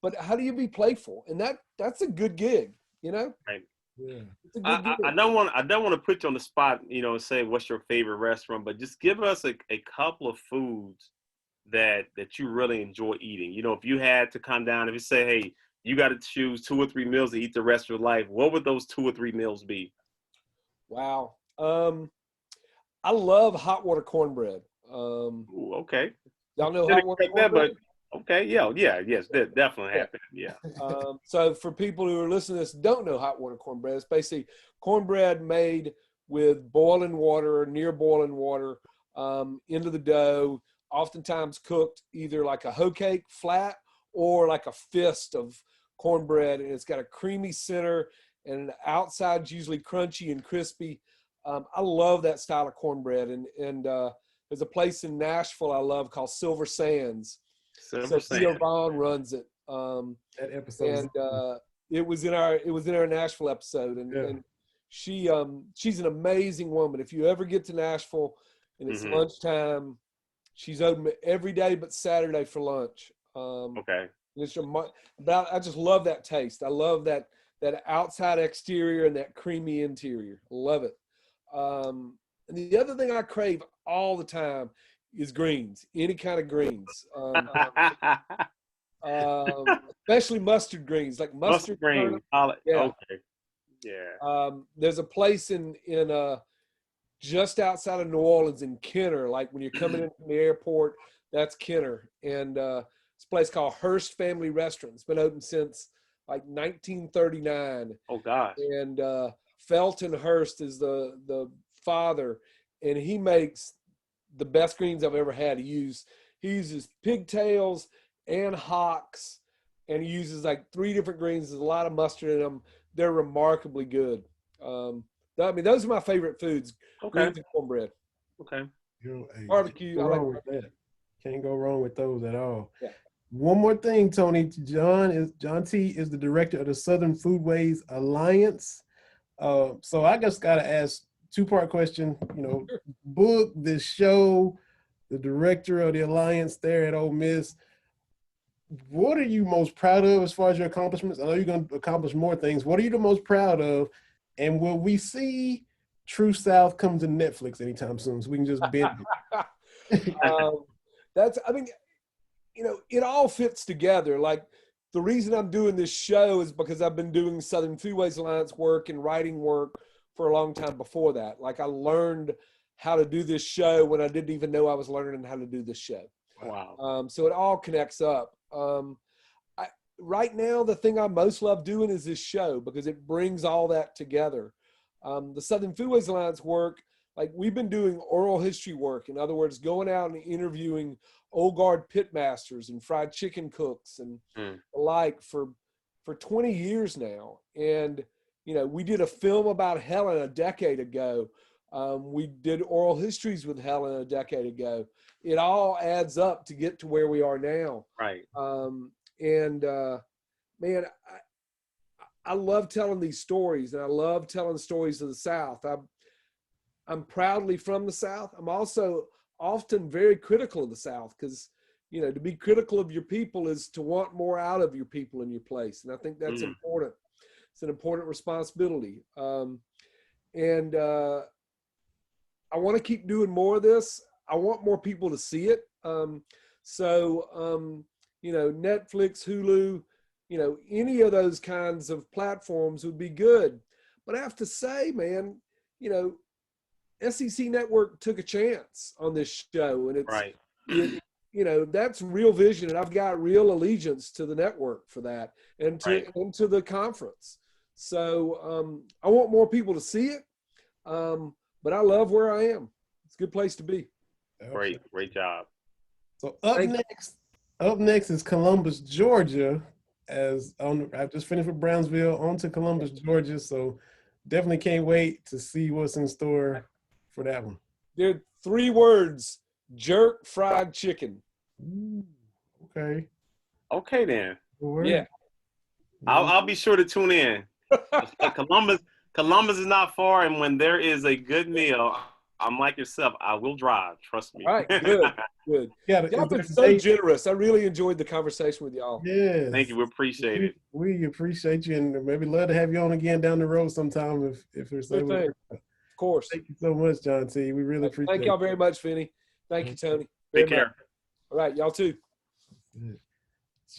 but how do you be playful? And that's a good gig,
Right.
Yeah.
I don't want to put you on the spot, and say what's your favorite restaurant, but just give us a couple of foods that you really enjoy eating. If you had to come down, if you say, hey, you got to choose 2 or 3 meals to eat the rest of your life, what would those 2 or 3 meals be?
Wow. I love hot water cornbread.
Ooh, okay.
Y'all know hot water cornbread?
Okay, yes, that definitely happened. Yeah.
So for people who are listening to this don't know hot water cornbread, it's basically cornbread made with boiling water or near boiling water into the dough, oftentimes cooked either like a hoe cake flat or like a fist of cornbread, and it's got a creamy center and an outside's usually crunchy and crispy. I love that style of cornbread, and there's a place in Nashville I love called Silver Sands. Theo Vaughn runs it.
That episode,
and it was in our Nashville episode, and she's an amazing woman. If you ever get to Nashville and it's lunchtime, she's open every day but Saturday for lunch.
Okay.
I just love that taste. I love that outside exterior and that creamy interior. I love it. And the other thing I crave all the time is greens, any kind of greens, especially mustard greens, like mustard greens.
Yeah. Okay. Yeah.
There's a place in just outside of New Orleans in Kenner, like when you're coming in from the airport, that's Kenner, and it's a place called Hearst Family Restaurant. It's been open since like 1939.
Oh gosh.
And Felton Hearst is the father, and he makes the best greens I've ever had. He uses pigtails and hocks, and he uses like 3 different greens. There's a lot of mustard in them. They're remarkably good. I mean, those are my favorite foods.
Okay.
Greens and cornbread.
Okay.
Hey,
Barbecue.
can't
I
go
like
wrong with that. Can't go wrong with those at all.
Yeah.
One more thing, Tony. John T is the director of the Southern Foodways Alliance. So I just gotta ask 2-part question. You know, book, this show, the director of the Alliance there at Ole Miss. What are you most proud of as far as your accomplishments? I know you're going to accomplish more things. What are you the most proud of? And will we see True South come to Netflix anytime soon so we can just binge it?
I mean, you know, it all fits together. Like, the reason I'm doing this show is because I've been doing Southern Foodways Alliance work and writing work for a long time before that. Like, I learned how to do this show when I didn't even know I was learning how to do this show.
Wow.
So it all connects up. Right now, the thing I most love doing is this show because it brings all that together. The Southern Foodways Alliance work, like, we've been doing oral history work. In other words, going out and interviewing old guard pitmasters and fried chicken cooks and the like for 20 years now. And, you know, we did a film about Helen a decade ago. We did oral histories with Helen a decade ago. It all adds up to get to where we are now.
Right.
Man, I love telling these stories, and I love telling stories of the South. I'm proudly from the South. I'm also often very critical of the South because, you know, to be critical of your people is to want more out of your people in your place. And I think that's important. It's an important responsibility. And I want to keep doing more of this. I want more people to see it. You know, Netflix, Hulu, you know, any of those kinds of platforms would be good. But I have to say, man, you know, SEC Network took a chance on this show, and it's
right.
You know, that's real vision, and I've got real allegiance to the network for that, and to the conference. So I want more people to see it, but I love where I am. It's a good place to be.
Great job.
So up next is Columbus, Georgia. I've just finished with Brownsville, on to Columbus, Georgia. So definitely can't wait to see what's in store for that one.
There are 3 words: jerk fried chicken.
Ooh, okay.
Okay then.
Yeah.
I'll be sure to tune in. Columbus is not far, and when there is a good meal, I'm like yourself. I will drive. Trust me.
All right. Good.
Yeah,
y'all been so generous. I really enjoyed the conversation with y'all.
Yeah.
Thank you. We appreciate it.
We appreciate you, and maybe love to have you on again down the road sometime if there's able to.
Of course.
Thank you so much, John T. We really appreciate it.
Thank y'all very much, Vinny. Thank you, Tony.
Take care.
All right, y'all too.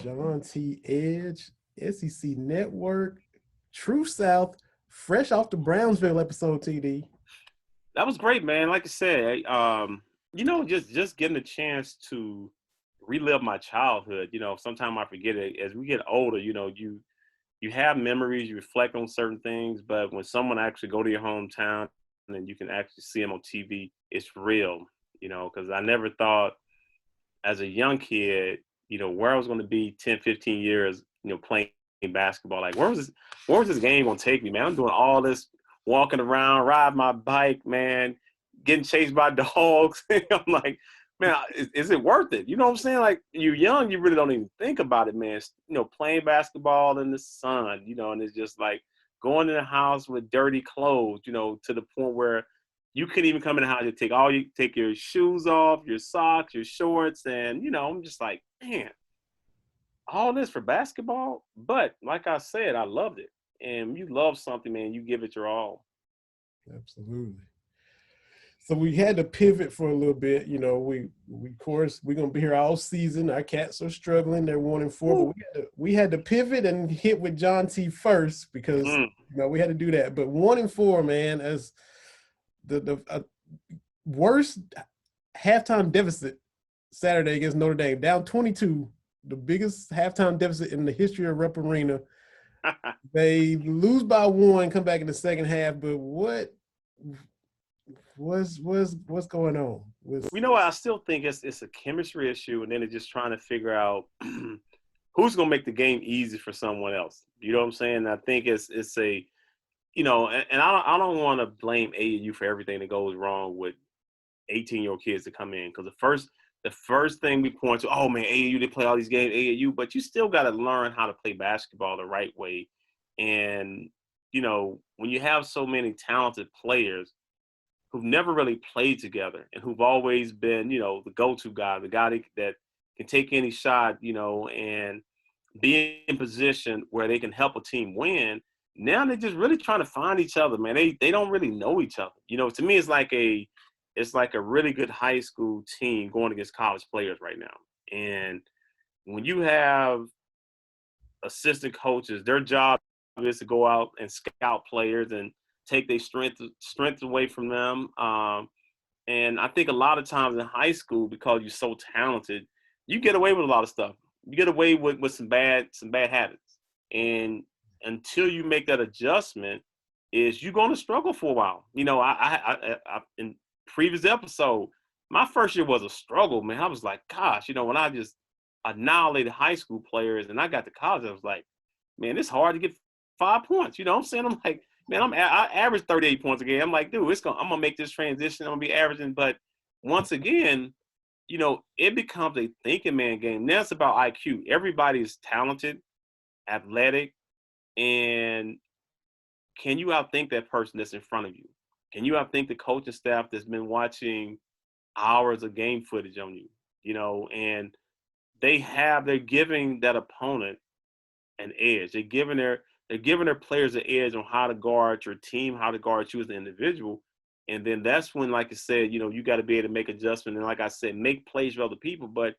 John T. Edge, SEC Network, True South, fresh off the Brownsville episode, TD.
That was great, man. Like I said, you know, just getting a chance to relive my childhood. You know, sometimes I forget it. As we get older, you know, you have memories, you reflect on certain things, but when someone actually go to your hometown and you can actually see them on TV, it's real. You know, because I never thought as a young kid, you know, where I was going to be 10, 15 years, you know, playing basketball. Like, where was this game going to take me, man? I'm doing all this, walking around, riding my bike, man, getting chased by dogs. I'm like, man, is it worth it? You know what I'm saying? Like, you're young, you really don't even think about it, man. You know, playing basketball in the sun, you know, and it's just like going in the house with dirty clothes, you know, to the point where you couldn't even come in the house. You take your shoes off, your socks, your shorts, and, you know, I'm just like, man, all this for basketball? But like I said, I loved it. And when you love something, man, you give it your all.
Absolutely. So we had to pivot for a little bit. You know, we of course, we're going to be here all season. Our Cats are struggling. They're 1-4. But we had to pivot and hit with John T first because, you know, we had to do that. But 1-4, man, as the worst halftime deficit Saturday against Notre Dame, down 22, the biggest halftime deficit in the history of Rupp Arena. They lose by 1, come back in the second half, but what's going on?
You know what? I still think it's a chemistry issue, and then it's just trying to figure out who's going to make the game easy for someone else. You know what I'm saying? I think it's a, you know, and I don't want to blame AAU for everything that goes wrong with 18-year-old kids to come in, because the first thing we point to, oh man, AAU, they play all these games, AAU, but you still got to learn how to play basketball the right way. And, you know, when you have so many talented players who've never really played together and who've always been, you know, the go-to guy, the guy that can take any shot, you know, and be in position where they can help a team win. Now they're just really trying to find each other, man. They don't really know each other. You know, to me, it's like a really good high school team going against college players right now. And when you have assistant coaches, their job is to go out and scout players and take their strength away from them. And I think a lot of times in high school, because you're so talented, you get away with a lot of stuff. You get away with some bad habits. And until you make that adjustment, is you're going to struggle for a while. You know, I in previous episode, my first year was a struggle, man. I was like, gosh, you know, when I just annihilated high school players and I got to college, I was like, man, it's hard to get 5 points. You know what I'm saying? I'm like, man, I average 38 points a game. I'm like, dude, I'm going to make this transition. I'm going to be averaging. But once again, you know, it becomes a thinking man game. Now it's about IQ. Everybody is talented, athletic, and can you outthink that person that's in front of you? Can you outthink the coaching staff that's been watching hours of game footage on you? You know, and they're giving that opponent an edge. They're giving their players an edge on how to guard your team, how to guard you as an individual. And then that's when, like I said, you know, you got to be able to make adjustments. And like I said, make plays for other people. But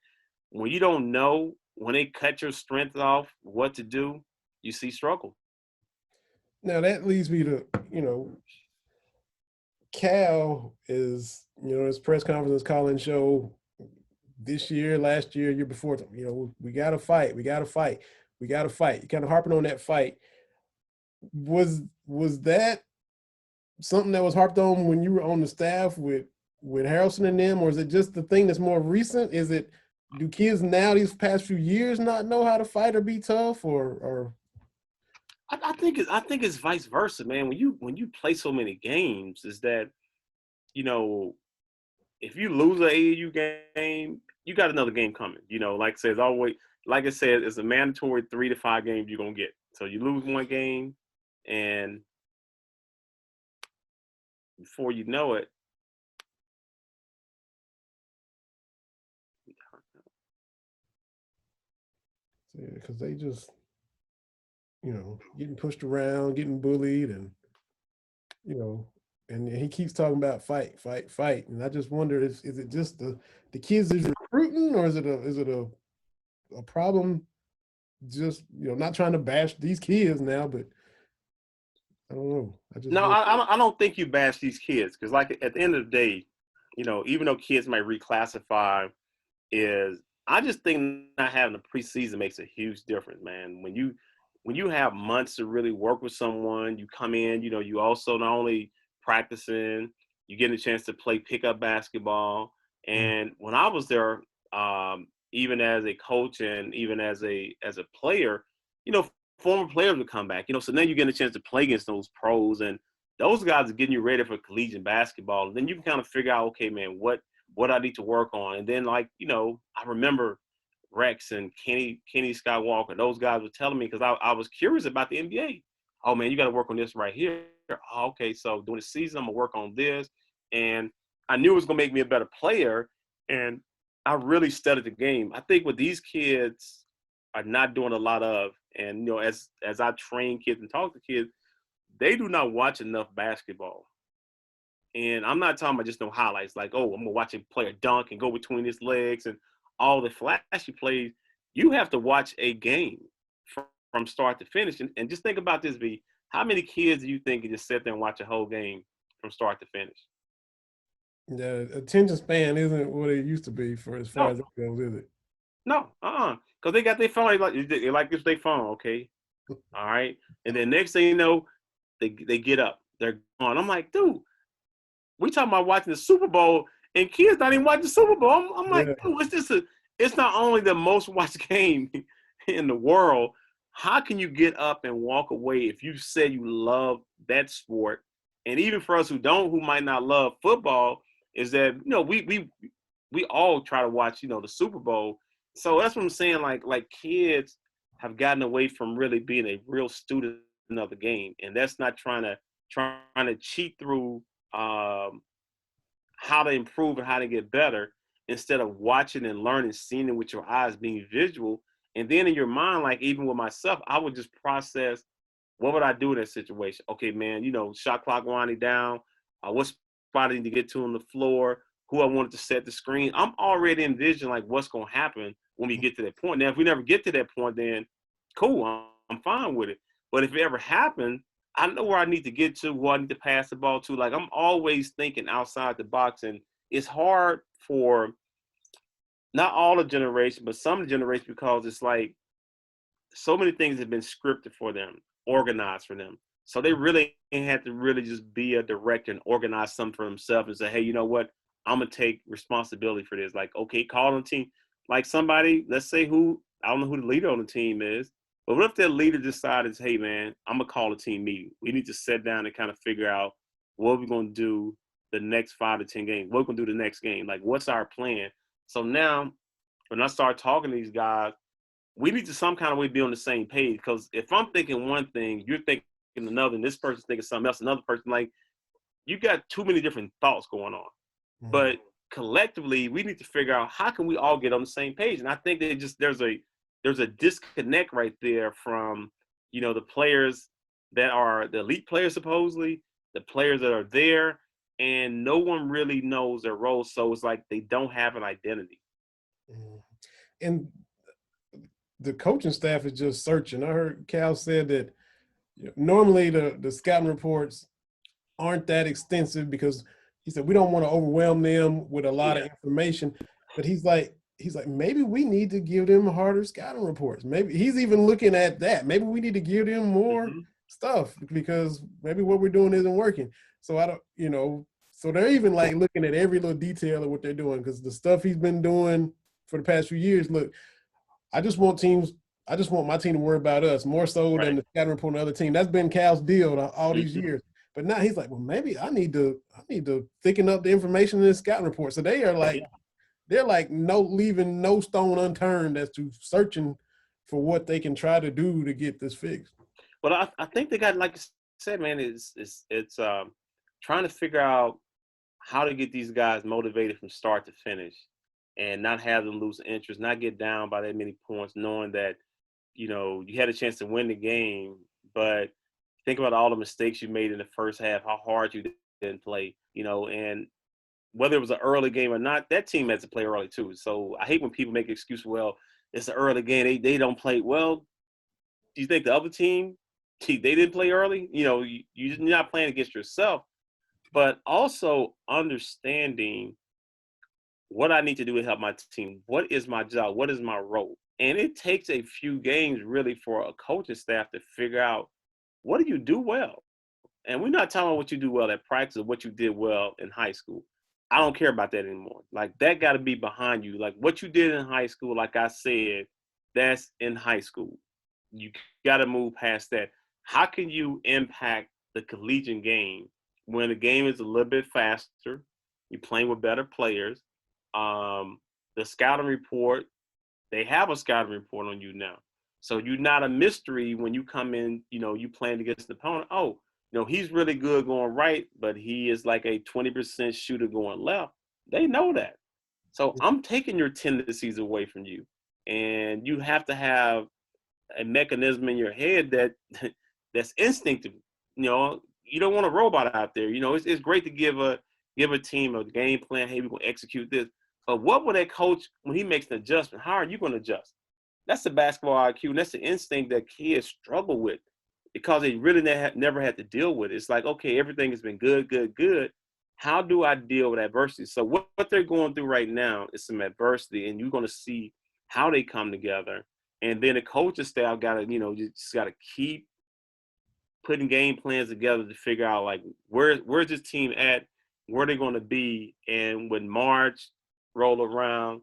when you don't know, when they cut your strength off, what to do, you see struggle.
Now that leads me to, you know, Cal is, you know, his press conference, his call-in show this year, last year, year before, you know, we got to fight. We got to fight. We got to fight. You kind of harping on that fight. Was that something that was harped on when you were on the staff with Harrelson and them, or is it just the thing that's more recent? Do kids now these past few years not know how to fight or be tough, or?
I think it's vice versa, man. When you play so many games, is that, you know, if you lose an AAU game, you got another game coming. You know, like I said, it's a mandatory 3 to 5 games you're gonna get. So you lose one game, and before you know it,
Yeah, because they just, you know, getting pushed around, getting bullied, and, you know, and he keeps talking about fight, fight, fight. And I just wonder, is it just the kids is recruiting, or is it a problem? Just, you know, not trying to bash these kids now, but I don't know.
I don't think you bash these kids, because like at the end of the day, you know, even though kids might reclassify, I just think not having a preseason makes a huge difference, man. When you have months to really work with someone, you come in, you know, you also not only practicing, you get a chance to play pickup basketball. And when I was there, even as a coach and even as a player, you know, former players would come back, you know, so then you get a chance to play against those pros, and those guys are getting you ready for collegiate basketball. And then you can kind of figure out, okay, man, what I need to work on. And then, like, you know, I remember Rex and Kenny Skywalker, those guys were telling me, because I was curious about the NBA. Oh, man, you got to work on this right here. Oh, okay, so during the season, I'm going to work on this. And I knew it was going to make me a better player, and I really studied the game. I think what these kids are not doing a lot of, and, you know, as I train kids and talk to kids, they do not watch enough basketball. And I'm not talking about just no highlights, like, oh, I'm going to watch a player dunk and go between his legs and all the flashy plays. You have to watch a game from start to finish. And just think about this, V. How many kids do you think can just sit there and watch a whole game from start to finish?
The attention span isn't what it used to be for as far as that goes, is it?
No, because they got their phone. They like this their phone, okay? All right. And then next thing you know, they get up. They're gone. I'm like, dude, we talking about watching the Super Bowl, and kids not even watching the Super Bowl. I'm like,
Yeah.
dude, it's not only the most watched game in the world. How can you get up and walk away if you said you love that sport? And even for us who might not love football, is that we all try to watch the Super Bowl. So that's what I'm saying. Like kids have gotten away from really being a real student of the game, and that's not trying to cheat through how to improve and how to get better, instead of watching and learning, seeing it with your eyes, being visual. And then in your mind, like even with myself, I would just process, what would I do in that situation? Okay, man, shot clock winding down. What spot I need to get to on the floor? Who I wanted to set the screen? I'm already envisioning like what's going to happen when we get to that point. Now, if we never get to that point, then cool, I'm fine with it. But if it ever happens, I know where I need to get to, who I need to pass the ball to. Like, I'm always thinking outside the box, and it's hard for not all the generation, but some of the generation, because it's like so many things have been scripted for them, organized for them. So they really had to really just be a director and organize something for themselves and say, hey, you know what? I'm going to take responsibility for this. Like, okay, call on the team. Like somebody, let's say I don't know who the leader on the team is, but what if that leader decides, hey, man, I'm going to call a team meeting. We need to sit down and kind of figure out what we're going to do the next 5 to 10 games. What we're going to do the next game. Like, what's our plan? So now when I start talking to these guys, we need to some kind of way be on the same page. Because if I'm thinking one thing, you're thinking another, and this person's thinking something else, another person, like, you got too many different thoughts going on. Mm-hmm. But collectively, we need to figure out how can we all get on the same page. And I think that there's a disconnect right there from, the players that are the elite players, supposedly, the players that are there, and no one really knows their role. So it's like they don't have an identity.
And the coaching staff is just searching. I heard Cal said that normally the scouting reports aren't that extensive, because he said we don't want to overwhelm them with a lot of information. But he's like maybe we need to give them harder scouting reports. Maybe he's even looking at that. Maybe we need to give them more stuff, because maybe what we're doing isn't working. So I don't, so they're even like looking at every little detail of what they're doing, because the stuff he's been doing for the past few years. Look, I just want my team to worry about us more so than the scouting report on the other team. That's been Cal's deal all these years. But now he's like, well, maybe I need to thicken up the information in the scouting report. So they are like, they're like leaving no stone unturned as to searching for what they can try to do to get this fixed.
Well, I think they got, like I said, man, it's trying to figure out how to get these guys motivated from start to finish, and not have them lose interest, not get down by that many points, knowing that, you had a chance to win the game, but think about all the mistakes you made in the first half, how hard you didn't play, and whether it was an early game or not, that team had to play early too. So I hate when people make an excuse, well, it's an early game, they don't play. Well, do you think the other team, they didn't play early? You're not playing against yourself, but also understanding what I need to do to help my team. What is my job? What is my role? And it takes a few games really for a coaching staff to figure out, what do you do well? And we're not talking about what you do well at practice or what you did well in high school. I don't care about that anymore. Like, that got to be behind you. Like, what you did in high school, like I said, that's in high school. You got to move past that. How can you impact the collegiate game when the game is a little bit faster? You're playing with better players. The scouting report, they have a scouting report on you now. So you're not a mystery when you come in, you playing against the opponent. Oh, he's really good going right, but he is like a 20% shooter going left. They know that. So I'm taking your tendencies away from you. And you have to have a mechanism in your head that's instinctive. You don't want a robot out there. It's great to give a team a game plan. Hey, we're going to execute this. But what will that coach, when he makes an adjustment, how are you going to adjust? That's the basketball IQ, and that's the instinct that kids struggle with, because they really never had to deal with it. It's like, okay, everything has been good. How do I deal with adversity? So what they're going through right now is some adversity, and you're going to see how they come together. And then the coaching staff got to, just got to keep putting game plans together to figure out, like, where's this team at where they're going to be. And when March roll around,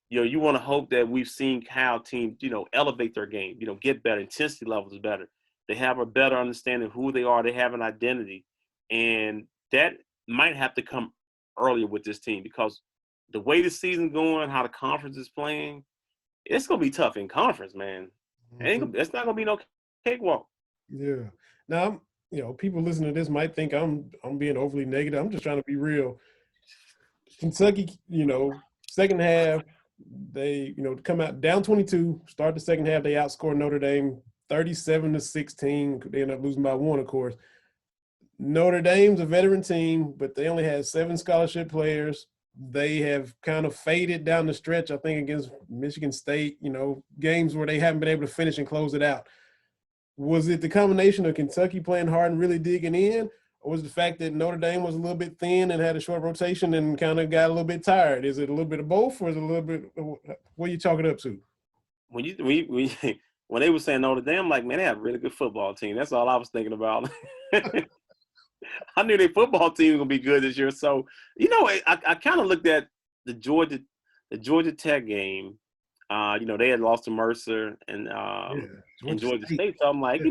you want to hope that we've seen Cal teams, elevate their game, get better, intensity levels better. They have a better understanding of who they are. They have an identity. And that might have to come earlier with this team because the way the season's going, how the conference is playing, it's going to be tough in conference, man. It's not going to be no cakewalk.
Yeah. Now, people listening to this might think I'm being overly negative. I'm just trying to be real. Kentucky, second half, they, come out down 22, start the second half, they outscore Notre Dame 37-16. They end up losing by 1, of course. Notre Dame's a veteran team, but they only had 7 scholarship players. They have kind of faded down the stretch, I think, against Michigan State, games where they haven't been able to finish and close it out. Was it the combination of Kentucky playing hard and really digging in, or was the fact that Notre Dame was a little bit thin and had a short rotation and kind of got a little bit tired? Is it a little bit of both, or is it a little bit – what are you chalking it up to?
When they were saying Notre Dame, I'm like, man, they have a really good football team. That's all I was thinking about. I knew their football team was going to be good this year. So, I kind of looked at the Georgia Tech game. They had lost to Mercer and Georgia State. So I'm like,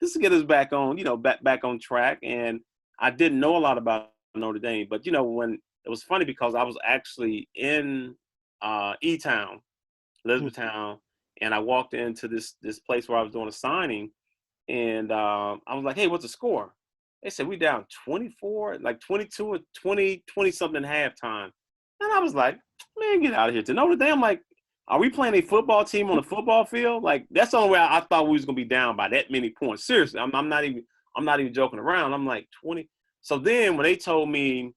this will get us back on, back on track. And I didn't know a lot about Notre Dame, but when it was funny because I was actually in E-Town, Elizabethtown, and I walked into this place where I was doing a signing, and I was like, hey, what's the score? They said we down 24, like 22 or 20 something halftime. And I was like, man, get out of here. To Notre Dame, like, are we playing a football team on a football field? Like, that's the only way I thought we was gonna be down by that many points. Seriously, I'm not even joking around. I'm like 20. So then when they told me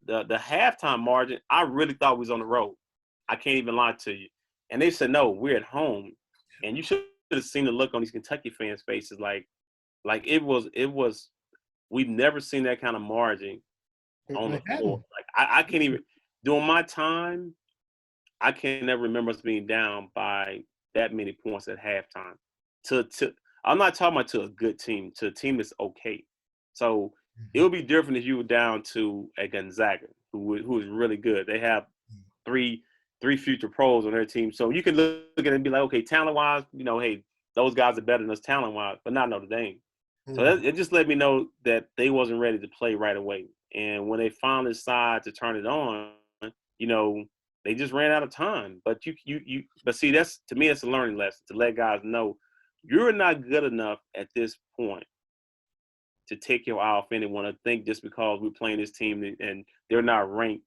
the halftime margin, I really thought we was on the road. I can't even lie to you. And they said, no, we're at home. And you should have seen the look on these Kentucky fans' faces. Like it was. We've never seen that kind of margin on the floor. Like I can't even during my time. I can never remember us being down by that many points at halftime. I'm not talking about to a good team, to a team that's okay. So it would be different if you were down to a Gonzaga, who is really good. They have three future pros on their team. So you can look at it and be like, okay, talent-wise, hey, those guys are better than us talent-wise, but not Notre Dame. So it just let me know that they wasn't ready to play right away. And when they finally decided to turn it on, they just ran out of time. But but see, that's to me, that's a learning lesson to let guys know you're not good enough at this point to take your eye off anyone or think just because we're playing this team and they're not ranked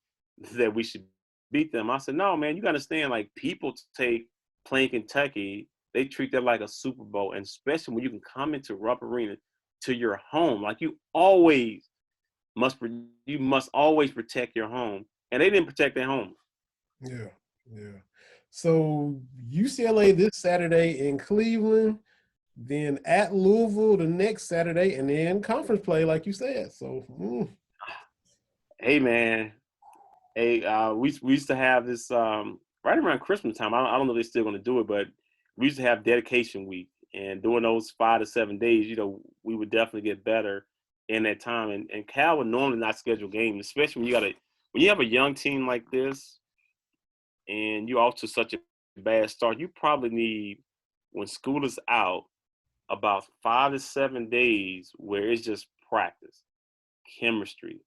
that we should beat them. I said, no, man, you got to understand, like, people take playing Kentucky, they treat that like a Super Bowl, and especially when you can come into Rupp Arena to your home. Like, you must always protect your home. And they didn't protect their home.
Yeah. So UCLA this Saturday in Cleveland, then at Louisville the next Saturday, and then conference play, like you said. So,
Hey, man. Hey, we used to have this right around Christmas time. I don't know if they're still going to do it, but we used to have dedication week, and during those 5 to 7 days, we would definitely get better in that time. And Cal would normally not schedule games, especially when you have a young team like this, and you're off to such a bad start. You probably need, when school is out, about 5 to 7 days where it's just practice, chemistry,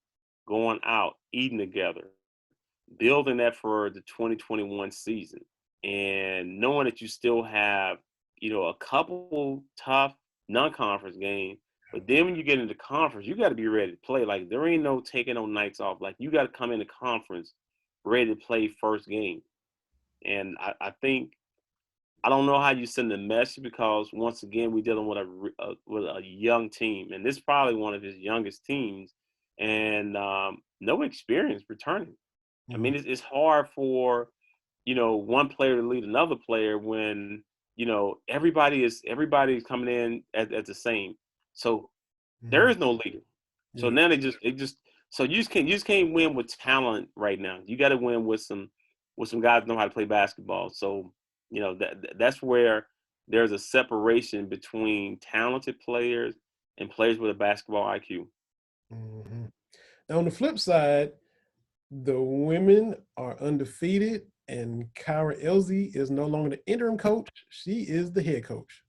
going out, eating together, building that for the 2021 season, and knowing that you still have, a couple tough non-conference games. But then when you get into conference, you got to be ready to play. Like, there ain't no taking no nights off. Like, you got to come into conference ready to play first game. And I think, I don't know how you send the message because, once again, we're dealing with a young team. And this is probably one of his youngest teams. And no experience returning. I mean, it's hard for, one player to lead another player when, everybody's coming in at the same. So there is no leader. So now so you just can't win with talent right now. You got to win with some guys who know how to play basketball. So, that's where there's a separation between talented players and players with a basketball IQ.
Mm-hmm. on the flip side, the women are undefeated, and Kyra Elzy is no longer the interim coach. She is the head coach.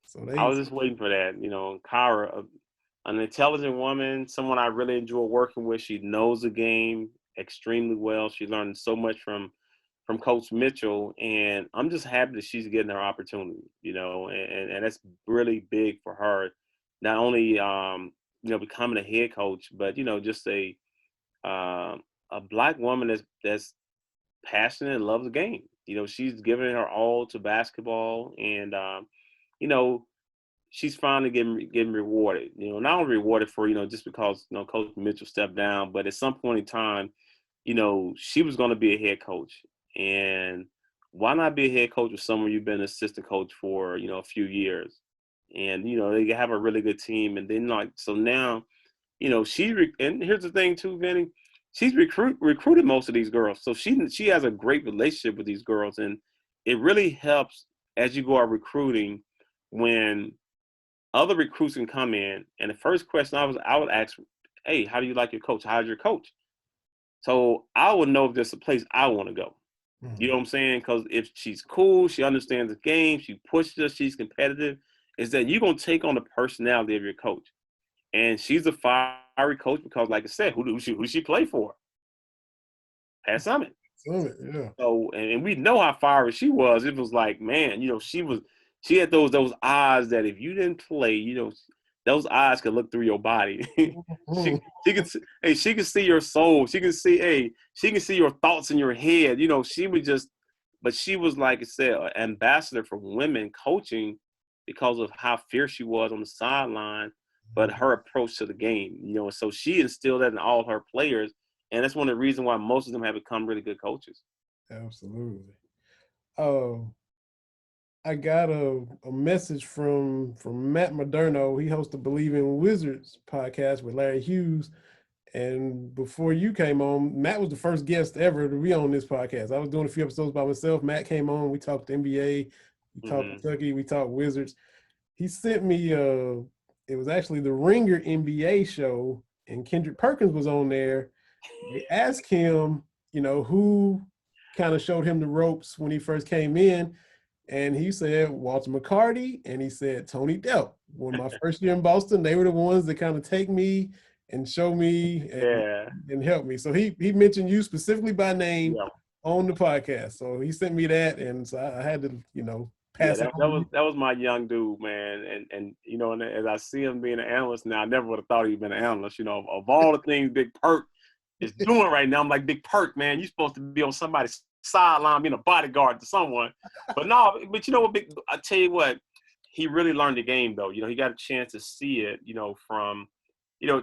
So
I
they
was just waiting for that. Kyra, an intelligent woman, someone I really enjoy working with. She knows the game extremely well. She learned so much from Coach Mitchell, and I'm just happy that she's getting her opportunity. And that's really big for her. Not only becoming a head coach, but just a Black woman that's passionate and loves the game. She's giving her all to basketball, and you know she's finally getting rewarded. Not only rewarded for just because Coach Mitchell stepped down, but at some point in time, she was going to be a head coach, and why not be a head coach with someone you've been an assistant coach for a few years, and they have a really good team, and then so now and here's the thing too, Vinny. She's recruited most of these girls, so she has a great relationship with these girls, and it really helps as you go out recruiting when other recruits can come in, and the first question I would ask, hey, how do you like your coach? How's your coach? So I would know if there's a place I want to go. You know what I'm saying? Because if she's cool, she understands the game, she pushes us, she's competitive, is that you're going to take on the personality of your coach. And she's a fiery coach because, like I said, who does she play for? Pat Summitt.
yeah.
So, and we know how fiery she was. It was like, man, she had those eyes that if you didn't play, those eyes could look through your body. She can see your soul. She can see your thoughts in your head. But she was, like I said, an ambassador for women coaching because of how fierce she was on the sideline, but her approach to the game, and so she instilled that in all her players. And that's one of the reasons why most of them have become really good coaches.
Absolutely. I got a message from Matt Moderno. He hosts the Bleav in Wizards podcast with Larry Hughes. And before you came on, Matt was the first guest ever to be on this podcast. I was doing a few episodes by myself. Matt came on. We talked NBA. We talked Kentucky. We talked Wizards. He sent me it was actually the Ringer NBA show, and Kendrick Perkins was on there. They asked him, who kind of showed him the ropes when he first came in. And he said Walter McCarty, and he said Tony Delk. When my first year in Boston, they were the ones that kind of take me and show me and help me. So he mentioned you specifically by name on the podcast. So he sent me that, and so I had to, pass it on.
That was my young dude, man. And and as I see him being an analyst now, I never would have thought he'd been an analyst. Of all the things Big Perk is doing right now, I'm like, Big Perk, man, you're supposed to be on somebody's sideline being a bodyguard to someone. But no, but you know what, I tell you what, he really learned the game though. He got a chance to see it, from,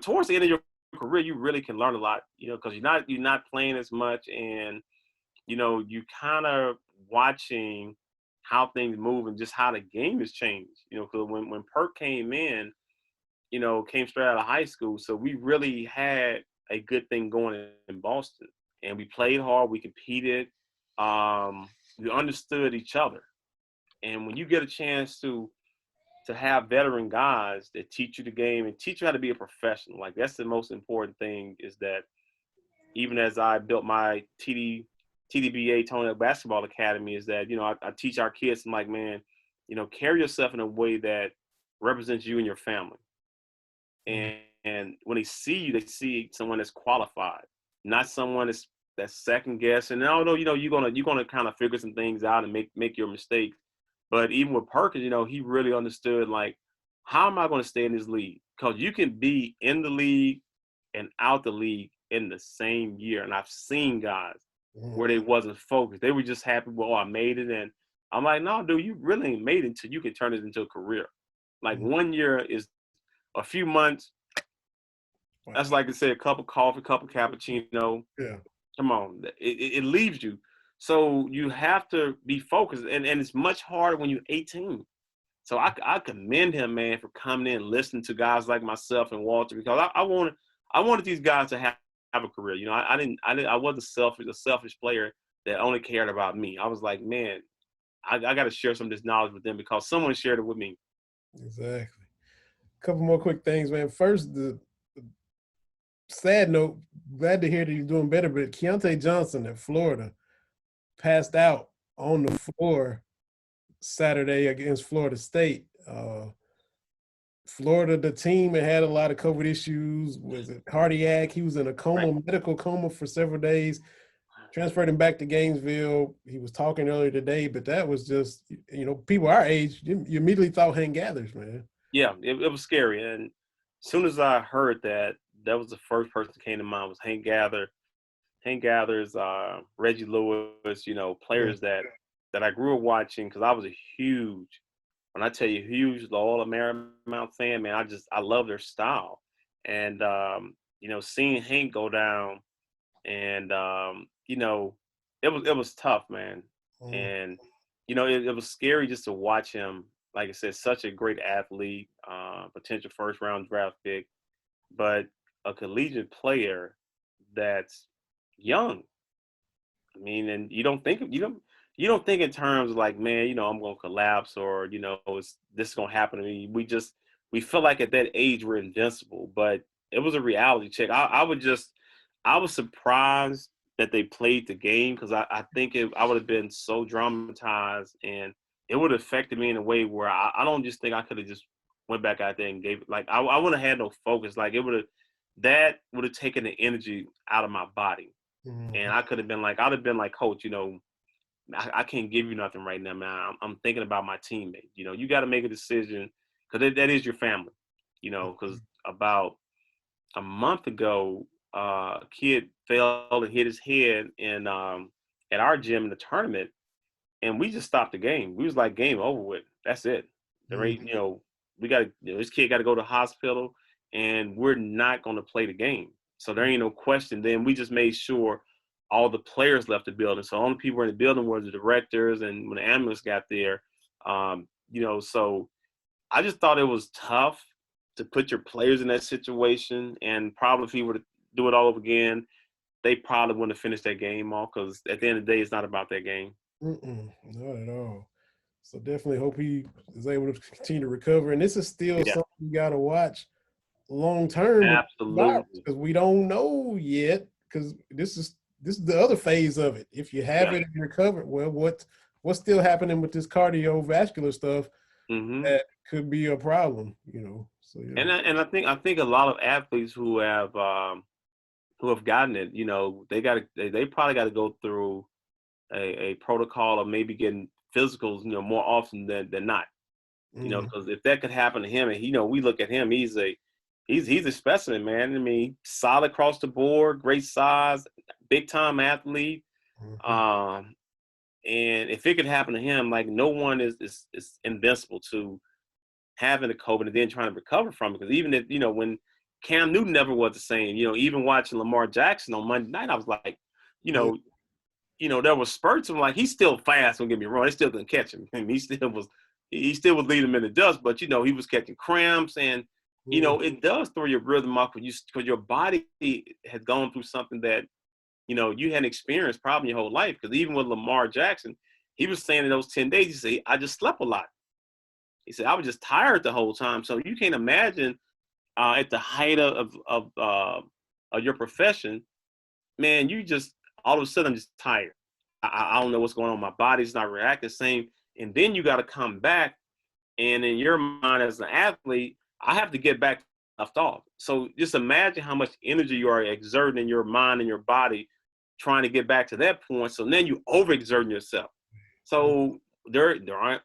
towards the end of your career, you really can learn a lot, because you're not playing as much, and you kind of watching how things move and just how the game has changed. Because when Perk came in, came straight out of high school, so we really had a good thing going in Boston, and we played hard, we competed. We understood each other, and when you get a chance to have veteran guys that teach you the game and teach you how to be a professional, like that's the most important thing. Is that even as I built my TDBA Tony Delk Basketball Academy, is that I teach our kids, I'm like, man, carry yourself in a way that represents you and your family, and when they see you, they see someone that's qualified, not someone that's second guess. And although you're gonna kind of figure some things out and make your mistakes, but even with Perkins, he really understood, like, how am I going to stay in this league? Because you can be in the league and out the league in the same year, and I've seen guys where they wasn't focused. They were just happy, well, I made it, and I'm like, no, dude, you really ain't made it until you can turn it into a career. Like 1 year is a few months. That's like I said, a cup of coffee, a cup of cappuccino.
Yeah.
Come on, it leaves you. So you have to be focused, and it's much harder when you're 18. So I commend him, man, for coming in, listening to guys like myself and Walter, because I wanted these guys to have a career. I wasn't a selfish player that only cared about me. I was like, man, I got to share some of this knowledge with them because someone shared it with me.
Exactly. A couple more quick things, man. First, sad note, glad to hear that he's doing better, but Keontae Johnson at Florida passed out on the floor Saturday against Florida State. Florida, the team had a lot of COVID issues. Was it cardiac? He was in a coma, medical coma for several days. Transferred him back to Gainesville. He was talking earlier today, but that was just, people our age, you immediately thought Hank Gathers, man.
Yeah, it was scary. And as soon as I heard that, that was the first person that came to mind was Hank Gathers, Reggie Lewis, players that I grew up watching because I was a huge, when I tell you huge Loyola Marymount fan, man, I love their style. And, seeing Hank go down and, it was tough, man. And, it was scary just to watch him. Like I said, such a great athlete, potential first-round draft pick, but a collegiate player that's young. I mean, and you don't think in terms of like, man, I'm going to collapse or this is going to happen to me. We feel like at that age we're invincible, but it was a reality check. I was surprised that they played the game because I think I would have been so dramatized and it would have affected me in a way where I don't just think I could have just went back out there and gave it. Like I wouldn't have had no focus. Like that would have taken the energy out of my body.
Mm-hmm.
And I'd have been like, Coach, I can't give you nothing right now, man. I'm thinking about my teammate. You got to make a decision because that is your family, because about a month ago, a kid fell and hit his head at our gym in the tournament. And we just stopped the game. We was like, game over with. That's it. We got this kid got to go to the hospital, and we're not going to play the game. So there ain't no question. Then we just made sure all the players left the building. So only people in the building were the directors, and when the ambulance got there, so I just thought it was tough to put your players in that situation. And probably if he were to do it all over again, they probably wouldn't have finished that game off because at the end of the day, it's not about that game.
Not at all. So definitely hope he is able to continue to recover. And this is still something you got to watch long term.
Absolutely.
Because we don't know yet. Because this is the other phase of it. If you have it and recover, well, what's still happening with this cardiovascular stuff that could be a problem, So yeah.
And I think a lot of athletes who have gotten it, they probably got to go through a protocol of maybe getting physicals, more often than not, because if that could happen to him, and we look at him, he's a specimen, man. I mean, solid across the board, great size, big time athlete. And if it could happen to him, like no one is invincible to having the COVID and then trying to recover from it. Because even if when Cam Newton never was the same, even watching Lamar Jackson on Monday night, I was like, there was spurts of like he's still fast. Don't get me wrong, they still couldn't catch him. I mean, he still was leading them in the dust, but he was catching cramps, and it does throw your rhythm off because your body has gone through something that you hadn't experienced probably your whole life. Because even with Lamar Jackson, he was saying in those 10 days, he said, I just slept a lot. He said I was just tired the whole time. So you can't imagine at the height of your profession, man, you just all of a sudden I'm just tired. I don't know what's going on. My body's not reacting the same. And then you got to come back. And in your mind as an athlete, I have to get back left off. So just imagine how much energy you are exerting in your mind and your body trying to get back to that point. So then you overexerting yourself. So there aren't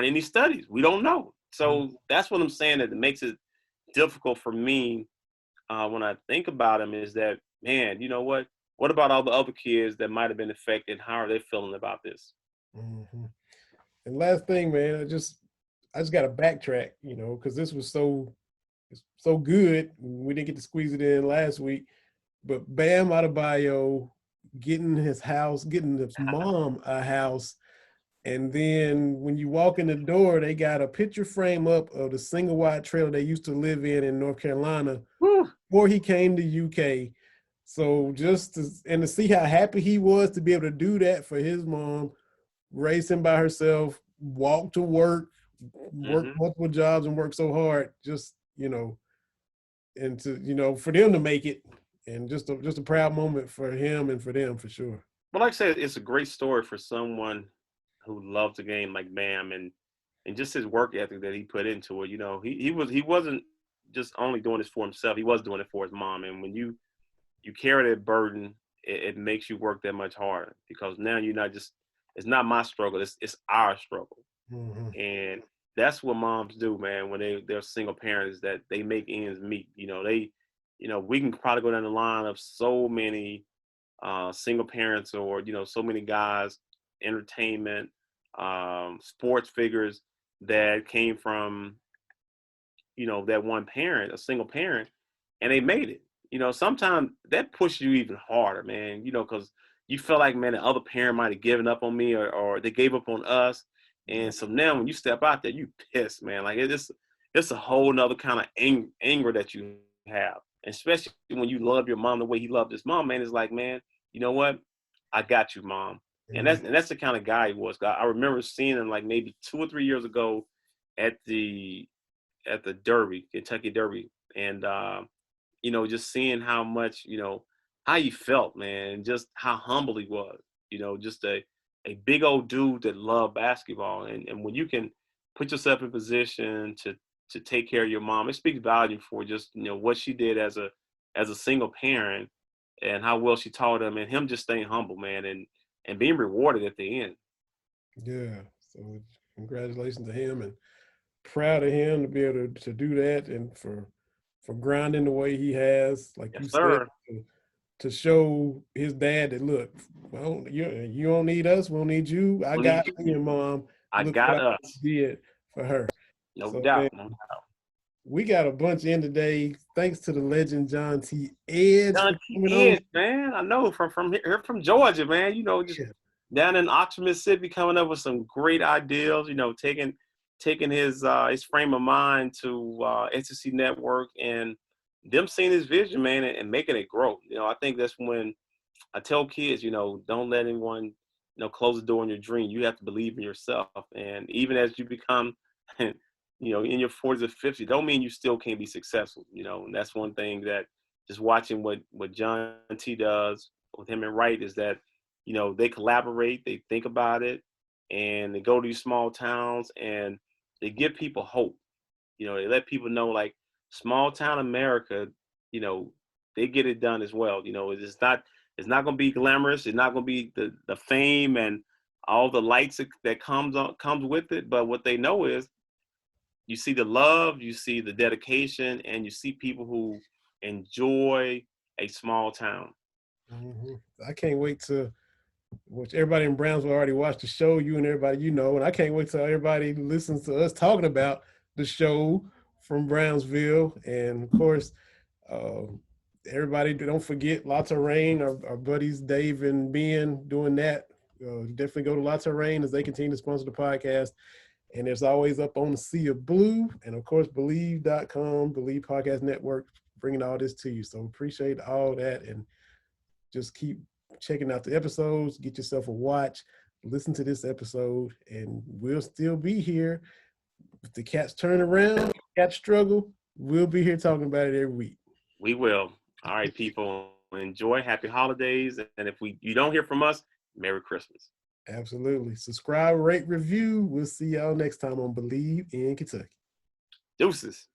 any studies. We don't know. So that's what I'm saying, that it makes it difficult for me when I think about them is that, man, you know what? What about all the other kids that might have been affected? How are they feeling about this?
And last thing, man, I just got to backtrack, because this was so good. We didn't get to squeeze it in last week, but Bam Adebayo getting his mom a house. And then when you walk in the door, they got a picture frame up of the single wide trailer they used to live in North Carolina before he came to UK. So to see how happy he was to be able to do that for his mom, raise him by herself, walk to work multiple jobs and work so hard, just, and to, you know, for them to make it, and just a proud moment for him and for them for sure.
But like I said, it's a great story for someone who loves the game like Bam, and just his work ethic that he put into it. You know, he wasn't just only doing this for himself. He was doing it for his mom. And when you carry that burden, it makes you work that much harder, because now you're not just, it's not my struggle, it's our struggle.
Mm-hmm.
And that's what moms do, man, when they're single parents, that they make ends meet. You know, we can probably go down the line of so many single parents, or, you know, so many guys, entertainment, sports figures that came from, you know, that one parent, a single parent, and they made it. You know, sometimes that pushes you even harder, man, you know, because you feel like, man, the other parent might have given up on me, or they gave up on us. And so now when you step out there, you pissed, man. Like it's a whole nother kind of anger that you have. Especially when you love your mom the way he loved his mom, man. It's like, man, you know what? I got you, mom. And that's the kind of guy he was. I remember seeing him like maybe 2 or 3 years ago at the Derby, Kentucky Derby, and you know, just seeing how much, you know, how he felt, man, and just how humble he was. You know, just a big old dude that loved basketball, and when you can put yourself in position to take care of your mom, it speaks volume for just, you know, what she did as a single parent, and how well she taught him, and him just staying humble, man, and being rewarded at the end.
Yeah. So congratulations to him, and proud of him to be able to do that, and for grinding the way he has, like
Yes,
you
sir.
said, to show his dad that, look, well, you don't need us, we don't need you. I got your mom.
I
Look
got
what I
us.
did for her.
No
So,
doubt.
man,
No doubt.
we got a bunch in today. Thanks to the legend John T. Edge
John
for
T.
coming on.
Edge, man. I know from here, from Georgia, man. You know, just down in Oxford, Mississippi, coming up with some great ideas. You know, taking his frame of mind to SEC Network, and them seeing his vision, man, and making it grow. You know, I think that's when I tell kids, you know, don't let anyone, you know, close the door on your dream. You have to believe in yourself. And even as you become, you know, in your 40s or 50s, don't mean you still can't be successful. You know, and that's one thing that just watching what John T does with him and Wright is that, you know, they collaborate, they think about it, and they go to these small towns and they give people hope. You know, they let people know, like, small town America, you know, they get it done as well. You know, it's not going to be glamorous. It's not going to be the fame and all the lights that comes with it. But what they know is, you see the love, you see the dedication, and you see people who enjoy a small town.
Mm-hmm. I can't wait to, which everybody in Brownsville already watched the show, you and everybody you know, and I can't wait till everybody listens to us talking about the show from Brownsville. And of course, everybody, don't forget Lots of Rain, our buddies Dave and Ben doing that. Definitely go to Lots of Rain as they continue to sponsor the podcast. And it's always up on the Sea of Blue. And of course, Bleav.com, Bleav Podcast Network, bringing all this to you. So appreciate all that, and just keep checking out the episodes. Get yourself a watch, listen to this episode, and we'll still be here. If the Cats turn around, Cats struggle, we'll be here talking about it every week.
We will. All right, people, enjoy. Happy holidays. And if you don't hear from us, Merry Christmas.
Absolutely. Subscribe, rate, review. We'll see y'all next time on Bleav in Kentucky.
Deuces.